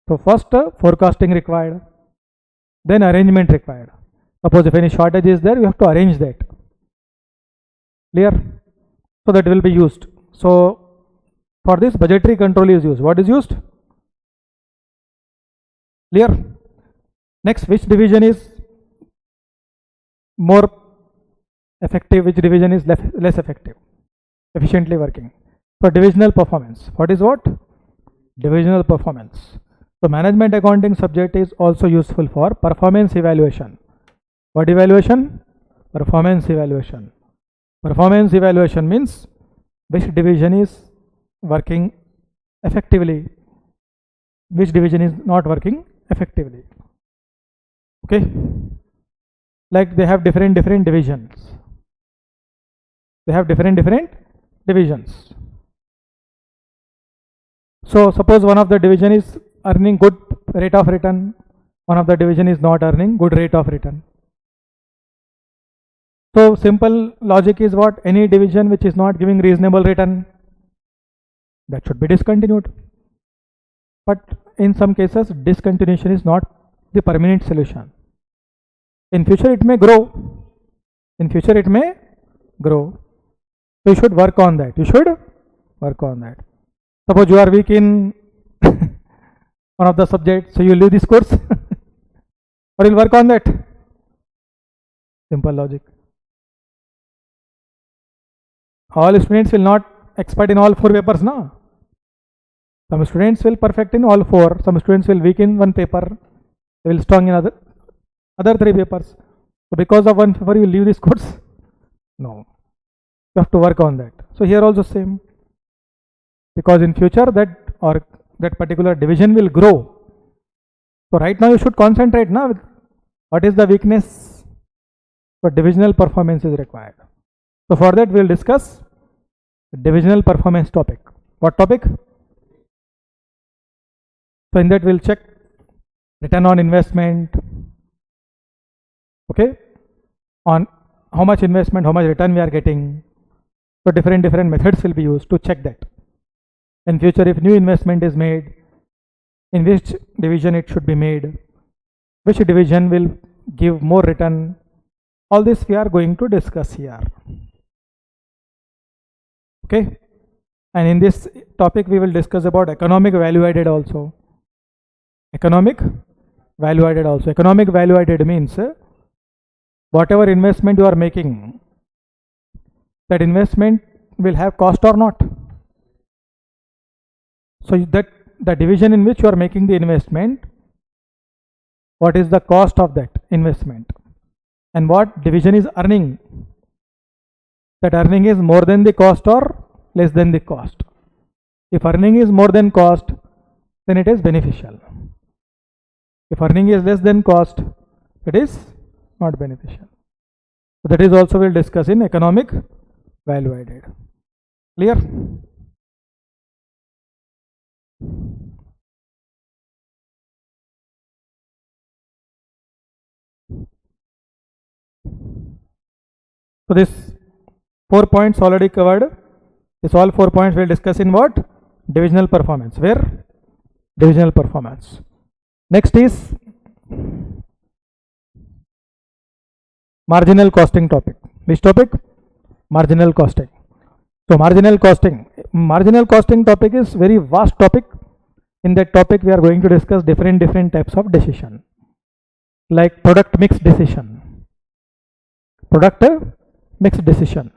So first forecasting required, then arrangement required. Suppose if any shortage is there, you have to arrange that. Clear? So that will be used. So for this budgetary control is used. What is used? Clear? Next, which division is more effective, which division is less effective, efficiently working? For divisional performance. What is what? Divisional performance. So management accounting subject is also useful for performance evaluation. What evaluation? Performance evaluation. Performance evaluation means which division is working effectively, which division is not working effectively. Okay? Like they have different divisions. They have different divisions. So suppose one of the division is earning good rate of return, one of the division is not earning good rate of return. So simple logic is what? Any division which is not giving reasonable return, that should be discontinued. But in some cases discontinuation is not the permanent solution. In future it may grow. In future it may grow. So you should work on that. You should work on that. Suppose you are weak in one of the subjects, so you leave this course or you'll work on that. Simple logic. All students will not expert in all 4 papers, no? Some students will perfect in all 4. Some students will weak in 1 paper. They will strong in other 3 papers. So because of 1 paper you leave this course? No. You have to work on that. So here also same. Because in future that particular division will grow. So right now you should concentrate now. What is the weakness? So divisional performance is required. So for that we will discuss divisional performance topic. What topic? So in that we will check return on investment. Okay, on how much investment, how much return we are getting. So different methods will be used to check that. In future, if new investment is made, in which division it should be made, which division will give more return, all this we are going to discuss here. Okay, and in this topic we will discuss about economic value added also. Economic value added also. Economic value added means whatever investment you are making, that investment will have cost or not. So that the division in which you are making the investment, what is the cost of that investment and what division is earning. That earning is more than the cost or less than the cost. If earning is more than cost, then it is beneficial. If earning is less than cost, it is not beneficial. So that is also we'll discuss in economic value added. Clear? So this 4 points already covered. This all 4 points we'll discuss in what? Divisional performance. Where? Divisional performance. Next is marginal costing topic. Which topic? Marginal costing. So marginal costing topic is very vast topic. In that topic we are going to discuss different types of decision, like product mix decision. Product mix decision.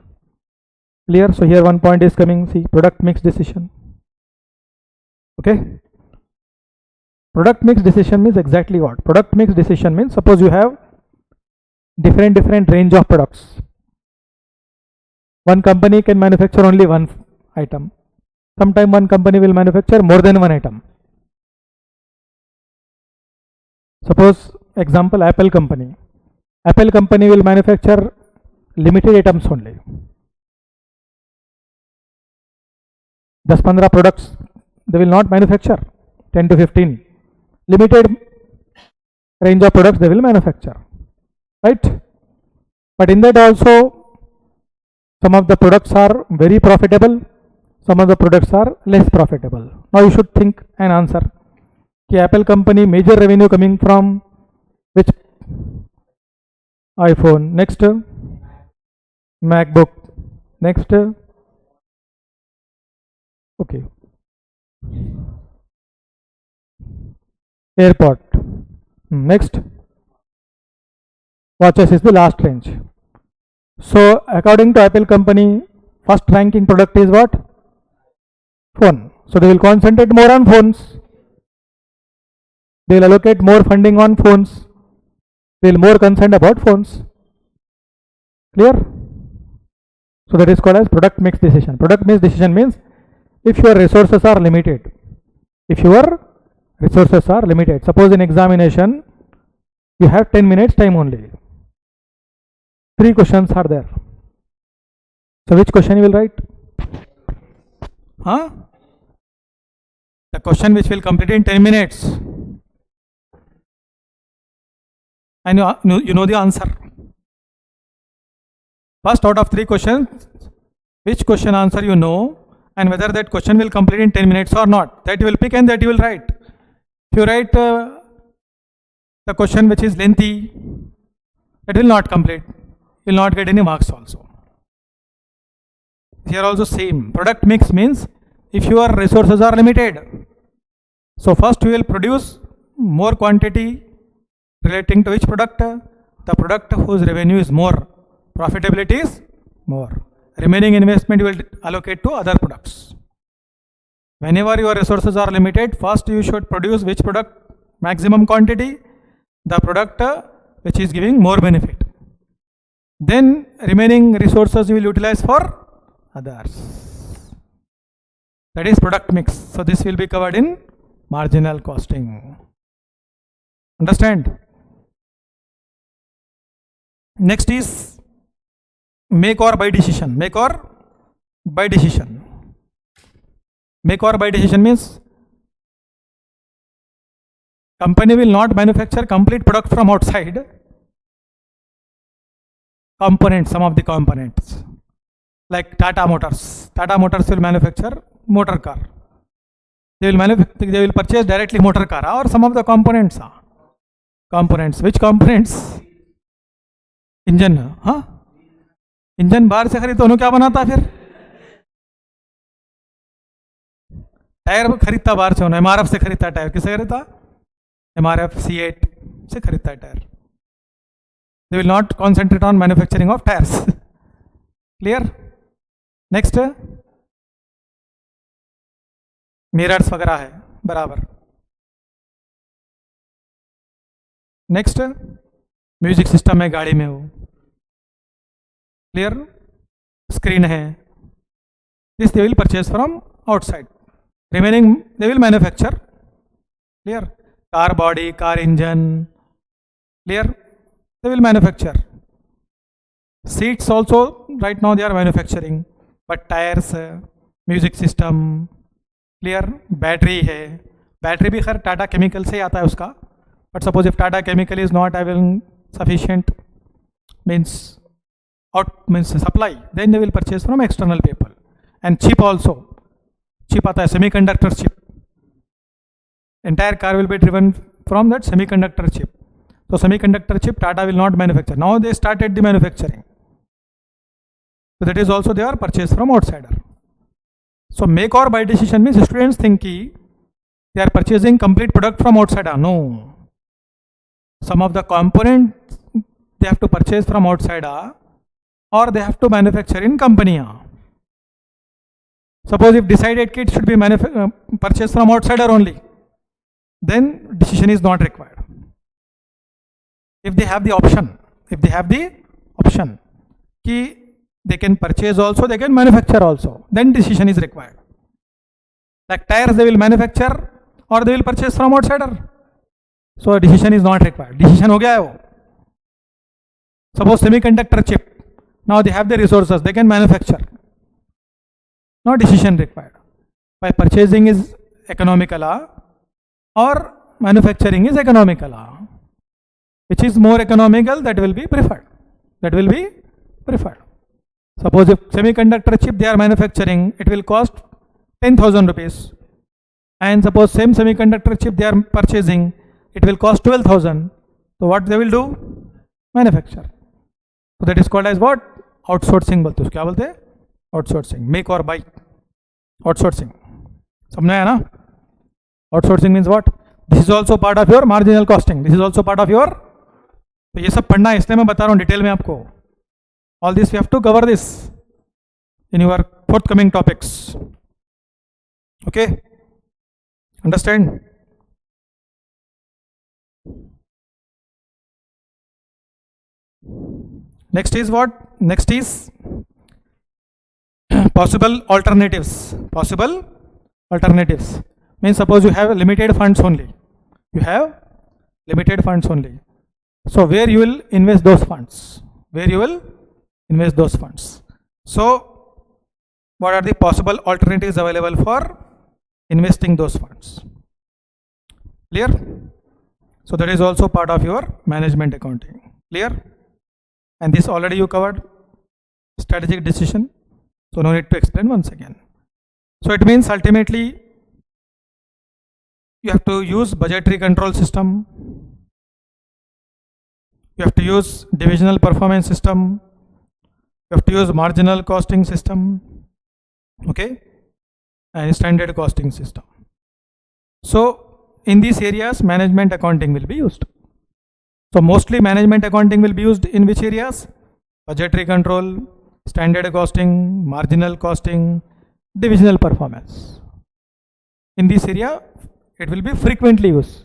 Clear? So here one point is coming, see, product mix decision. Okay. Product mix decision means exactly what? Product mix decision means, suppose you have different range of products. One company can manufacture only one item. Sometime one company will manufacture more than one item. Suppose example, Apple company. Apple company will manufacture limited items only. 10-15 products they will not manufacture. 10 to 15 limited range of products they will manufacture, right? But in that also some of the products are very profitable, some of the products are less profitable. Now you should think and answer. कि Apple company major revenue coming from which? iPhone. Next MacBook. Next okay, AirPod. Next watches is the last range. So according to Apple company, first ranking product is what? Phone. So they will concentrate more on phones. They will allocate more funding on phones. They will more concerned about phones. Clear? So that is called as product mix decision. Product mix decision means if your resources are limited. If your resources are limited. Suppose in examination you have 10 minutes time only. 3 questions are there. So which question you will write? Huh? The question which will complete in 10 minutes. And you know the answer. First out of 3 questions, which question answer you know and whether that question will complete in 10 minutes or not. That you will pick and that you will write. If you write the question which is lengthy, it will not complete. You will not get any marks also. Here also same. Product mix means if your resources are limited. So first you will produce more quantity relating to which product? The product whose revenue is more, profitability is more. Remaining investment you will allocate to other products. Whenever your resources are limited, first you should produce which product? Maximum quantity, the product which is giving more benefit. Then remaining resources you will utilize for others. That is product mix. So this will be covered in marginal costing. Understand? Next is make or buy decision. Make or buy decision. Make or buy decision means company will not manufacture complete product from outside. Components, some of the components. Like Tata Motors. Tata Motors will manufacture motor car. They will purchase directly motor car or some of the components. Components. Which components? Engine. हाँ, engine बाहर से खरीदता उन्हें क्या बनाता फिर? Tyre खरीदता बाहर से, उन्हें MRF से खरीदता टायर. किससे खरीदता? MRF C8 से खरीदता है tyre. They will not concentrate on manufacturing of tires. Clear? Next, mirrors वगैरह है बराबर. नेक्स्ट म्यूजिक सिस्टम है गाड़ी में, वो क्लियर, स्क्रीन है. This they will purchase from outside. Remaining they will manufacture Clear? Car body, car engine. Clear? They will manufacture. Seats also right now they are manufacturing, but tires, music system, clear, battery है, battery भी खैर Tata chemical से आता है उसका, but suppose if Tata chemical is not having sufficient means out means supply, then they will purchase from external people. And chip also, chip आता है, semiconductor chip, entire car will be driven from that semiconductor chip. So semiconductor chip Tata will not manufacture, now they started the manufacturing, so that is also they are purchased from outsider. So make or buy decision means students think ki they are purchasing complete product from outsider. No, some of the components they have to purchase from outsider or they have to manufacture in company. Suppose if decided kit should be purchased from outsider only, then decision is not required. If they have the option, ki they can purchase also, they can manufacture also, then decision is required. Like tires they will manufacture or they will purchase from outsider, so decision is not required. Decision हो गया है वो. Suppose semiconductor chip, now they have the resources, they can manufacture, no decision required. By purchasing is economical or manufacturing is economical, which is more economical, that will be preferred, Suppose if semiconductor chip they are manufacturing, it will cost 10,000 rupees, and suppose same semiconductor chip they are purchasing, it will cost 12,000. So what they will do? Manufacture. So that is called as what? Outsourcing बोलते हैं. क्या बोलते हैं? Outsourcing. Make or buy. Outsourcing. समझ में आया ना? Outsourcing means what? This is also part of your marginal costing. This is also part of your. तो ये सब पढ़ना है, इसलिए मैं बता रहा हूँ डिटेल में आपको. All this we have to cover this in your forthcoming topics. Okay? Understand? Next is what? Next is possible alternatives. Possible alternatives means suppose you have limited funds only. So where you will invest those funds? So what are the possible alternatives available for investing those funds? Clear? So that is also part of your management accounting. Clear? And this already you covered, strategic decision, so no need to explain once again. So it means ultimately you have to use budgetary control system, you have to use divisional performance system, you have to use marginal costing system, okay, and standard costing system. So in these areas management accounting will be used. So mostly management accounting will be used in which areas? Budgetary control, standard costing, marginal costing, divisional performance. In this area it will be frequently used.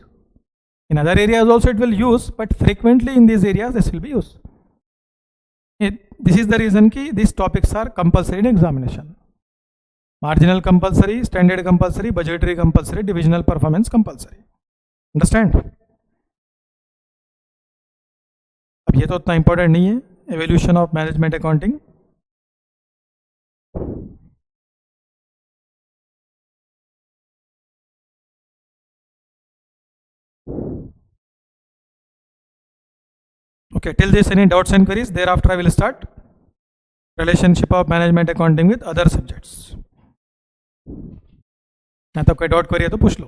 In other areas also it will use, but frequently in these areas this will be used. This is the reason कि these topics are compulsory in examination. Marginal compulsory, standard compulsory, budgetary compulsory, divisional performance compulsory. Understand? अब ये तो उतना important नहीं है. Evaluation of management accounting. Okay, till this any doubts and queries? Thereafter I will start relationship of management accounting with other subjects. ना तो कोई doubt query है तो पूछ लो.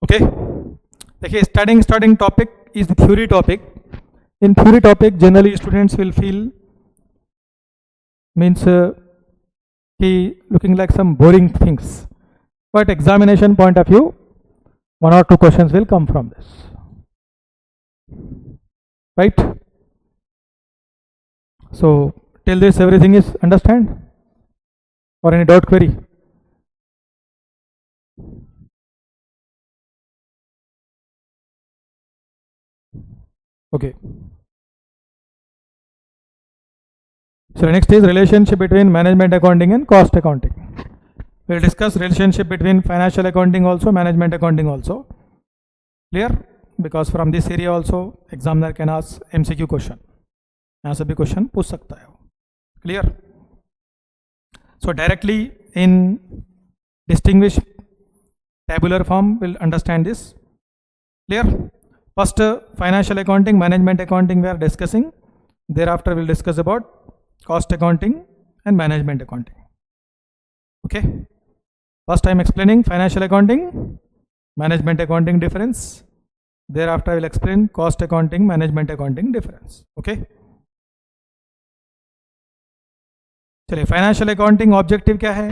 ओके, देखिए starting topic is the theory topic. In theory topic generally students will feel means looking like some boring things, but examination point of view 1 or 2 questions will come from this, right? So till this everything is understand or any doubt query? Okay, so next is relationship between management accounting and cost accounting. We'll discuss relationship between financial accounting also, management accounting also. Clear? Because from this area also examiner can ask MCQ question. यहाँ से भी question पूछ सकता है. Clear? So directly in distinguished tabular form we'll understand this. Clear? First financial accounting, management accounting we are discussing. Thereafter we'll discuss about cost accounting and management accounting. Okay? First I am explaining financial accounting, management accounting difference. Thereafter I will explain cost accounting, management accounting difference. Okay? चलिए financial accounting objective क्या है?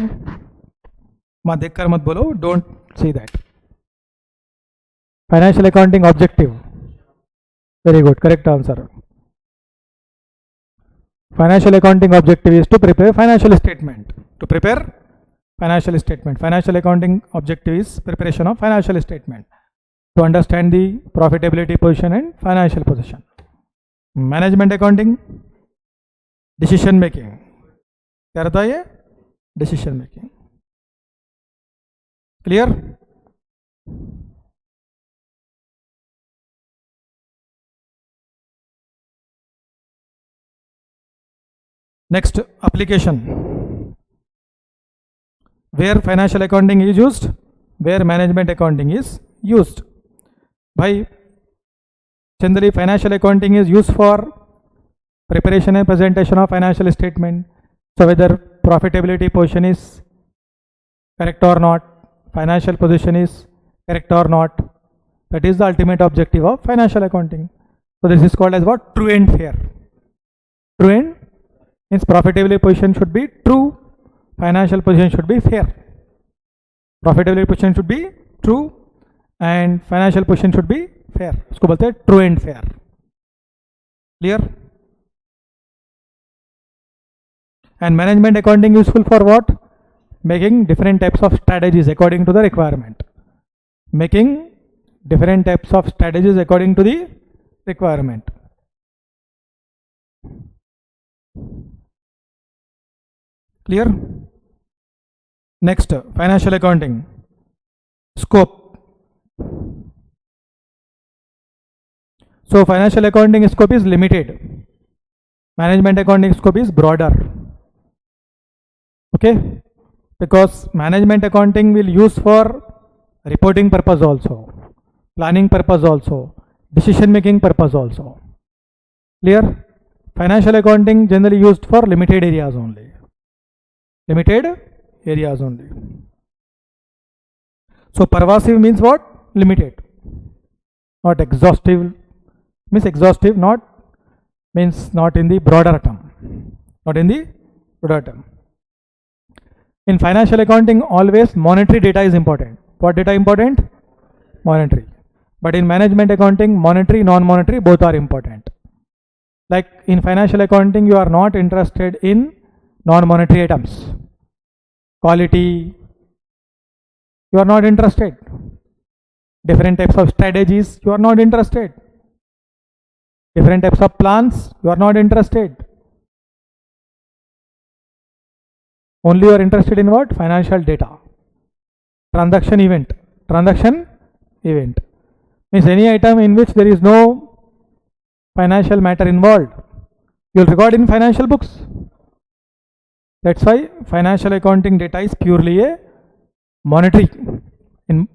मैं देखकर मत बोलो, don't see that. Financial accounting objective, very good, correct answer. Financial accounting objective is to prepare financial statement. To prepare financial statement. Financial accounting objective is preparation of financial statement to understand the profitability position and financial position. Management accounting, decision making. क्या रहता है ये? Decision making. Clear? Next, application. Where financial accounting is used, where management accounting is used. Bhai, generally financial accounting is used for preparation and presentation of financial statement. So whether profitability position is correct or not, financial position is correct or not, that is the ultimate objective of financial accounting. So this is called as what? True and fair. True and means profitability position should be true, financial position should be fair. Profitability position should be true and financial position should be fair. इसको बोलते हैं true and fair. Clear? And management accounting useful for what? Making different types of strategies according to the requirement. Making different types of strategies according to the requirement. Clear? Next, financial accounting. Scope. So financial accounting scope is limited. Management accounting scope is broader. Okay? Because management accounting will use for reporting purpose also, planning purpose also, decision making purpose also. Clear? Financial accounting generally used for limited areas only. Limited areas only. So pervasive means what? Limited. Not exhaustive. Means exhaustive, not means not in the broader term. Not in the broader term. In financial accounting, always monetary data is important. What data important? Monetary. But in management accounting, monetary, non-monetary, both are important. Like in financial accounting, you are not interested in non-monetary items. Quality, you are not interested. Different types of strategies, you are not interested. Different types of plans, you are not interested. Only you are interested in what? Financial data. Transaction event. Transaction event means any item in which there is no financial matter involved, you will record in financial books. That's why financial accounting data is purely a monetary.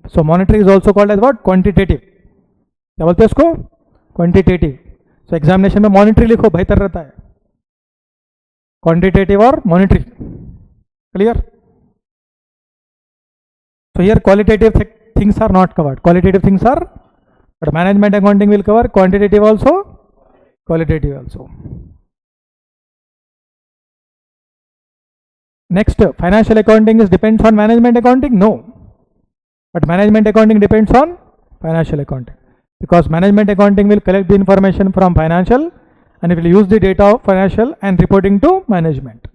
So monetary is also called as what? Quantitative. क्या बोलते हैं उसको? Quantitative. So examination में monetary लिखो, बेहतर रहता है. Quantitative और monetary. Clear? So here qualitative things are not covered. Qualitative things are, but management accounting will cover quantitative also, qualitative also. Next, financial accounting is depends on management accounting? No. But management accounting depends on financial accounting. Because management accounting will collect the information from financial and it will use the data of financial and reporting to management.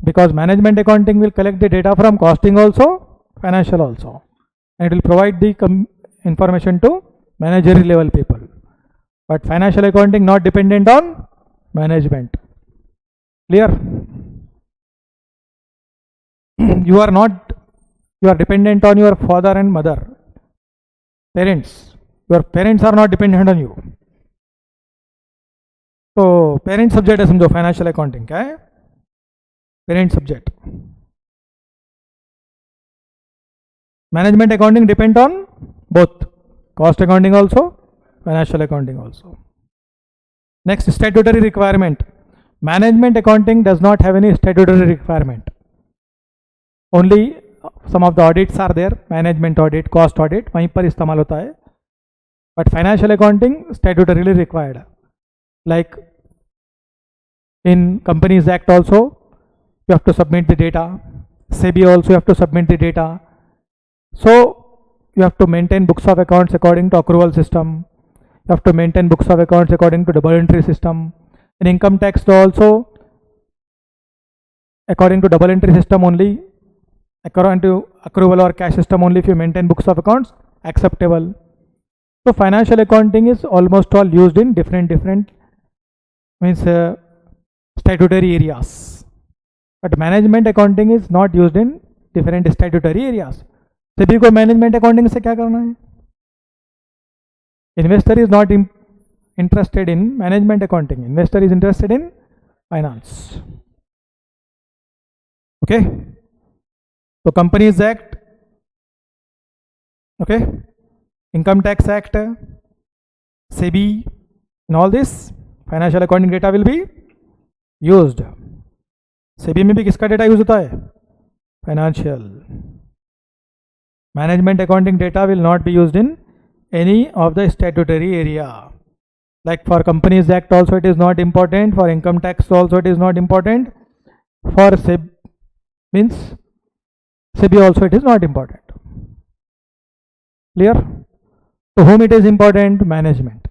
Because management accounting will collect the data from costing also, financial also. And it will provide the information to managerial level people. But financial accounting not dependent on management. Clear? you are not, you are dependent on your father and mother, parents. Your parents are not dependent on you. तो parent subject है समझो financial accounting क्या है, parent subject. Management accounting depend on both cost accounting also, financial accounting also. Next statutory requirement. Management accounting does not have any statutory requirement. Only some of the audits are there, management audit, cost audit वहीं पर इस्तेमाल होता है. But financial accounting statutorily required. Like in Companies Act also, you have to submit the data. SEBI also you have to submit the data. So you have to maintain books of accounts according to accrual system. You have to maintain books of accounts according to double entry system. In income tax also, according to double entry system only, according to accrual or cash system only, if you maintain books of accounts, acceptable. So financial accounting is almost all used in different means statutory areas, but management accounting is not used in different statutory areas. सभी को management accounting से क्या करना है? Investor is not interested in management accounting, investor is interested in finance. Okay, तो companies act, okay, income tax act, SEBI, and all this financial accounting data will be used. SEBI में भी किसका डेटा यूज होता है? Financial. Management accounting data will not be used in any of the statutory area. Like for companies act also it is not important, for income tax also it is not important, for means SEBI also it is not important. Clear? तो whom it is important? Management.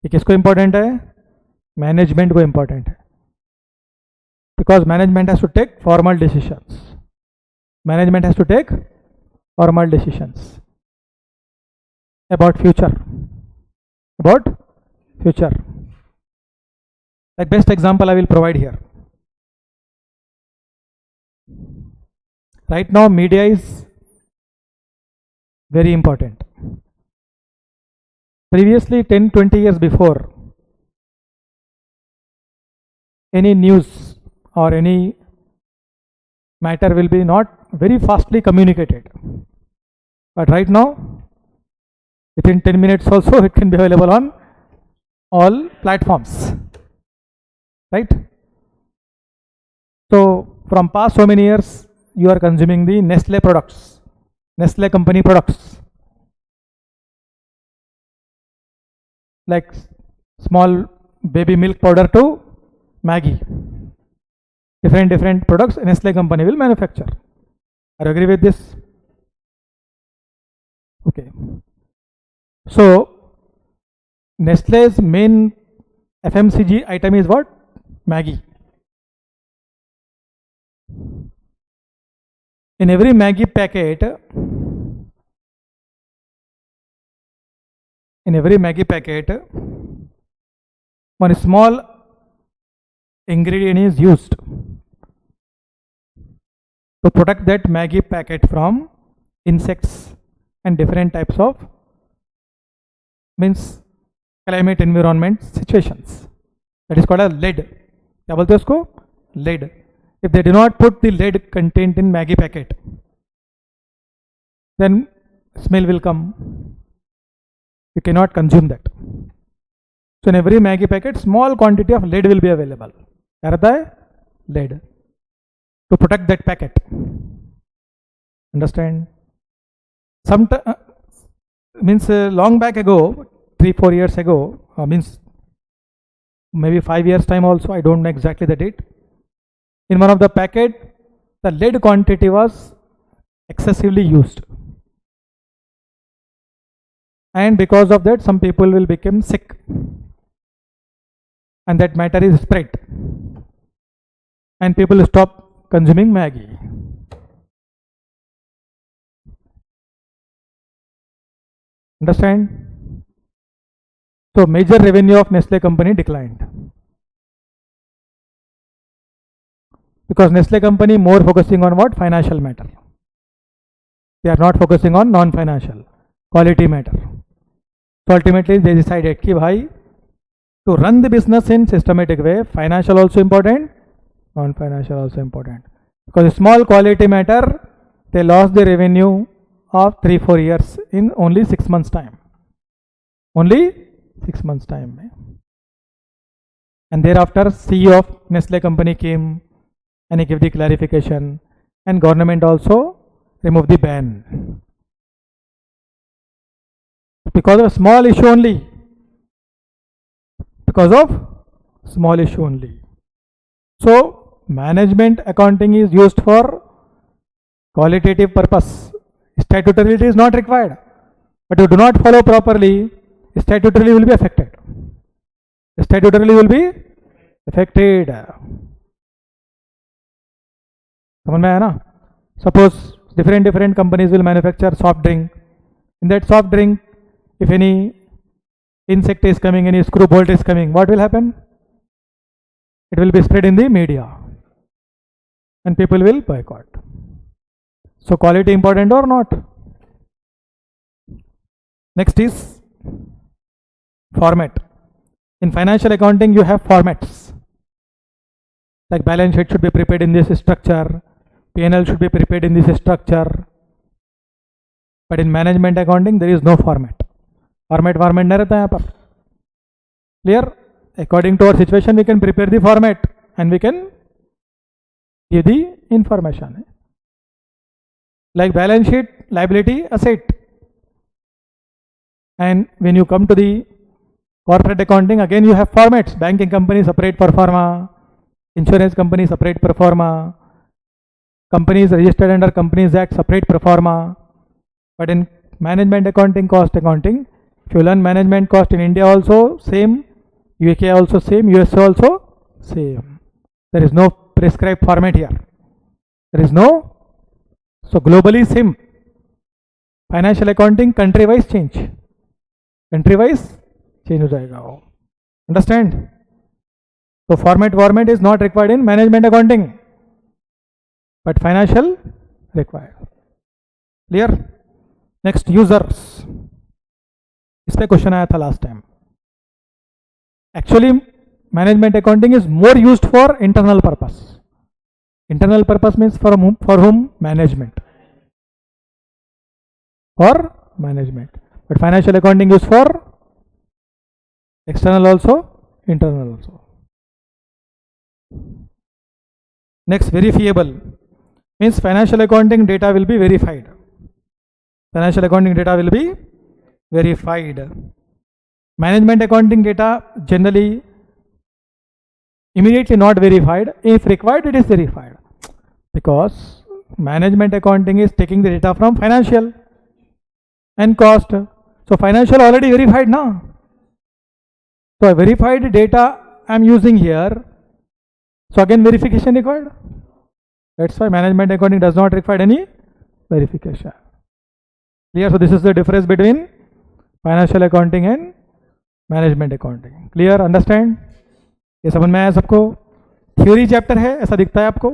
ये किसको important है? Management को important है. Because management has to take formal decisions. Management has to take formal decisions about future, about future. Like best example I will provide here. Right now media is very important. Previously 10-20 years before, any news or any matter will be not very fastly communicated, but right now within 10 minutes also it can be available on all platforms, right? So from past so many years you are consuming the Nestle products, Nestle company products, like small baby milk powder to Maggi. Different products Nestle company will manufacture. Are you agree with this? Okay. So Nestle's main FMCG item is what? Maggi. In every Maggi packet, one small ingredient is used to protect that Maggi packet from insects and different types of means climate environment situations. That is called a lead. क्या बोलते हैं उसको? Lead. If they do not put the lead content in Maggi packet, then smell will come. You cannot consume that. So in every Maggi packet, small quantity of lead will be available. क्या रहता है? Lead. To protect that packet. Understand? Means long back ago, 3-4 years ago, means maybe 5 years time also, I don't know exactly the date. In one of the packet, the lead quantity was excessively used, and because of that some people will become sick, and that matter is spread, and people stop consuming Maggi. Understand? So major revenue of Nestle company declined. Because Nestle company more focusing on what? Financial matter. They are not focusing on non-financial, quality matter. So ultimately they decided कि भाई to run the business in systematic way, financial also important, non-financial also important. Because small quality matter, they lost the revenue of 3-4 years in only 6 months time. Only 6 months time. And thereafter CEO of Nestle company came and he gave the clarification, and government also removed the ban. Because of small issue only. Because of small issue only. So management accounting is used for qualitative purpose. Statutory is not required. But you do not follow properly, statutory will be affected. Statutory will be affected. समझ में आया ना? Suppose different companies will manufacture soft drink. In that soft drink, if any insect is coming, any screw bolt is coming, what will happen? It will be spread in the media and people will boycott. So quality important or not? Next is format. In financial accounting you have formats. Like balance sheet should be prepared in this structure, P&L should be prepared in this structure. But in management accounting there is no format. Format नहीं रहता यहाँ पर. Clear? According to our situation we can prepare the format and we can give the information. Like balance sheet, liability, asset. And when you come to the corporate accounting, again you have formats. Banking company separate pro forma, insurance company separate pro forma, companies registered under Companies Act separate pro forma. But in management accounting, cost accounting, if you learn management cost in India also same, UK also same, US also same. There is no prescribed format here. There is no. So globally same. Financial accounting country wise change. Country wise change हो जाएगा वो. Understand? So format is not required in management accounting, but financial required. Clear? Next, users. इस पे question आया था last time. Actually management accounting is more used for internal purpose. Internal purpose means for whom? Management. For management. But financial accounting is for external also, internal also. Next, verifiable means financial accounting data will be verified. Financial accounting data will be verified. Management accounting data generally immediately not verified. If required, it is verified. Because management accounting is taking the data from financial and cost. So financial already verified now. So verified data I am using here. So again verification required. That's why management accounting does not require any verification. Clear? So this is the difference between financial accounting and management accounting. Clear? Understand? ये समझ में आया सबको? Theory chapter है, ऐसा दिखता है आपको?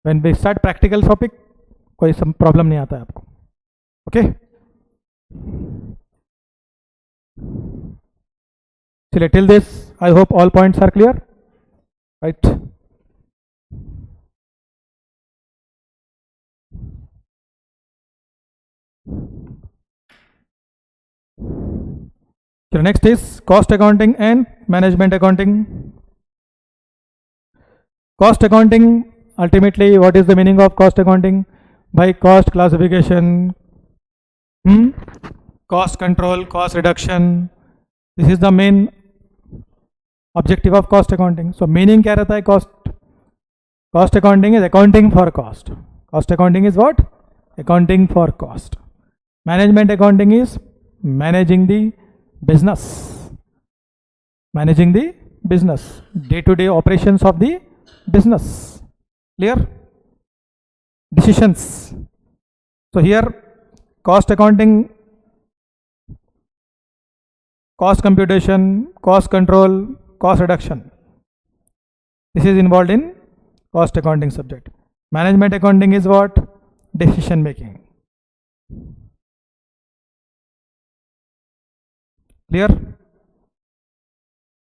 When we start practical topic, कोई problem नहीं आता है आपको. Okay? चलिए, till this, I hope all points are clear. Right? So next is cost accounting and management accounting. Cost accounting, ultimately what is the meaning of cost accounting? By cost classification, cost control, cost reduction. This is the main objective of cost accounting. So meaning क्या रहता है cost? Cost accounting is accounting for cost. Cost accounting is what? Accounting for cost. Management accounting is managing the business. Managing the business. Day-to-day operations of the business. Clear? Decisions. So here cost accounting, cost computation, cost control, cost reduction. This is involved in cost accounting subject. Management accounting is what? Decision making. Clear?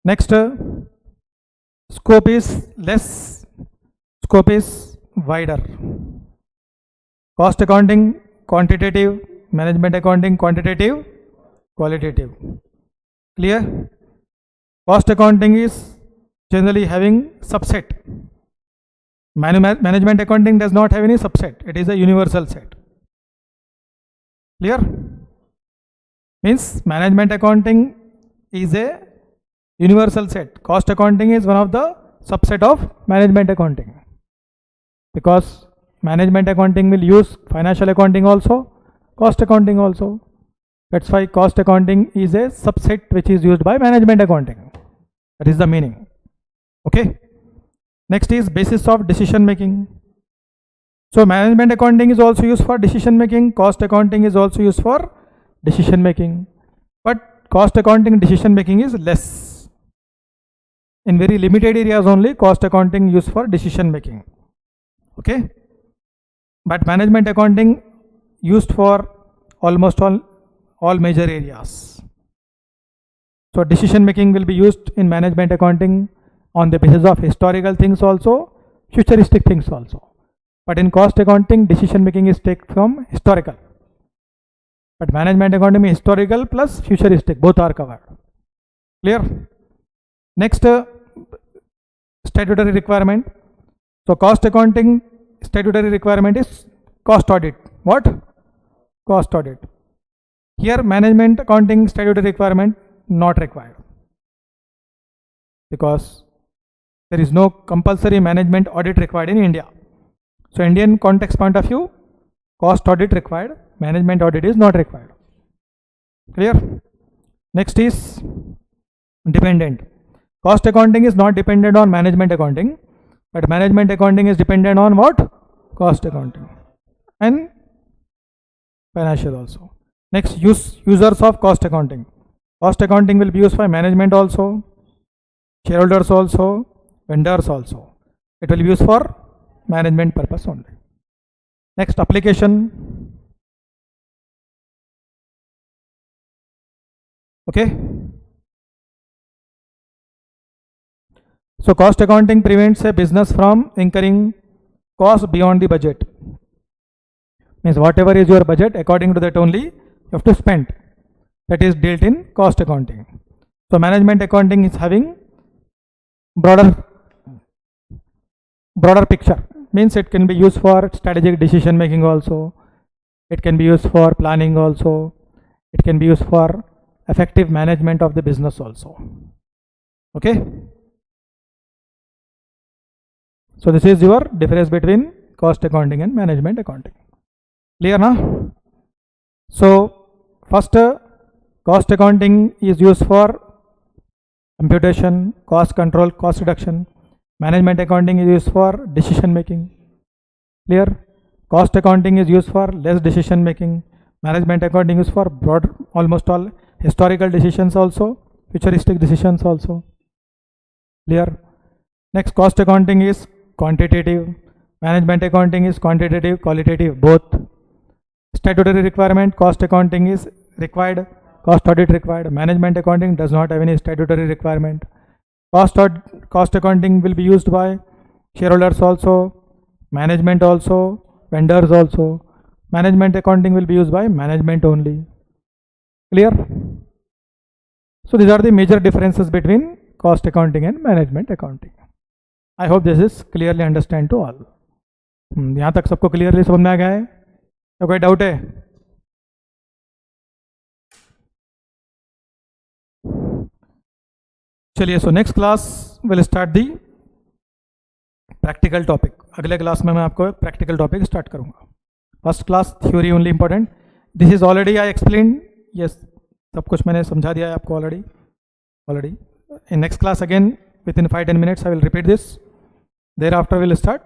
Next, scope is less, scope is wider. Cost accounting, quantitative. Management accounting, quantitative, qualitative. Clear? Cost accounting is generally having subset. Management accounting does not have any subset. It is a universal set. Clear? Means management accounting is a universal set. Cost accounting is one of the subset of management accounting. Because management accounting will use financial accounting also, cost accounting also. That's why cost accounting is a subset which is used by management accounting. That is the meaning. Okay. Next is basis of decision making. So management accounting is also used for decision making. Cost accounting is also used for decision making. But cost accounting decision making is less. In very limited areas only cost accounting used for decision making. Okay. But management accounting used for almost all major areas. So decision making will be used in management accounting on the basis of historical things also, futuristic things also. But in cost accounting, decision making is taken from historical. But management accounting is historical plus futuristic, both are covered. Clear? Next, statutory requirement. So cost accounting statutory requirement is cost audit. What? Cost audit. Here management accounting statutory requirement not required, because there is no compulsory management audit required in India. So Indian context point of view, cost audit required, management audit is not required. Clear? Next is dependent. Cost accounting is not dependent on management accounting, but management accounting is dependent on what? Cost accounting and financial also. Next, users of cost accounting. Cost accounting will be used by management also, shareholders also, vendors also. It will be used for management purpose only. Next, application. Okay. So cost accounting prevents a business from incurring costs beyond the budget. Means whatever is your budget, according to that only you have to spend. That is dealt in cost accounting. So management accounting is having broader picture. Means it can be used for strategic decision making also. It can be used for planning also. It can be used for effective management of the business also. Okay. So this is your difference between cost accounting and management accounting. Clear na? So first, cost accounting is used for computation, cost control, cost reduction. Management accounting is used for decision making. Clear? Cost accounting is used for less decision making. Management accounting is for broad, almost all historical decisions also, futuristic decisions also. Clear? Next, cost accounting is quantitative. Management accounting is quantitative, qualitative, both. Statutory requirement, cost accounting is required, cost audit required. Management accounting does not have any statutory requirement. Cost accounting will be used by shareholders also, management also, vendors also. Management accounting will be used by management only. Clear? So these are the major differences between cost accounting and management accounting. I hope this is clearly understand to all. यहाँ तक सबको clearly समझ में आ गया है? तो कोई doubt है? चलिए, so next class will start the practical topic. अगले क्लास में मैं आपको practical topic start करूँगा. First class theory only important. This is already I explained. Yes, सब कुछ मैंने समझा दिया है आपको already. In next class again within 5-10 minutes I will repeat this. Thereafter we'll start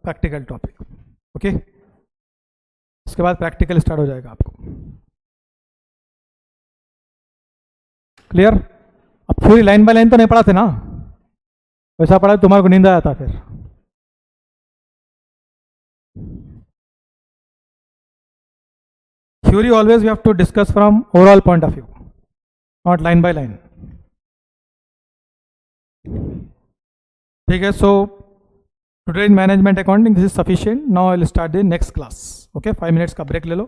practical topic. Okay. इसके बाद practical start हो जाएगा आपको. Clear? अब पूरी लाइन बाय लाइन तो नहीं पढ़ाते ना. वैसा पढ़ा तुम्हारे को नींद आया था फिर. Theory always we have to discuss from overall point of view, not line by line. Okay, so today in management accounting this is sufficient. Now I will start the next class. Okay, 5 minutes का break ले लो.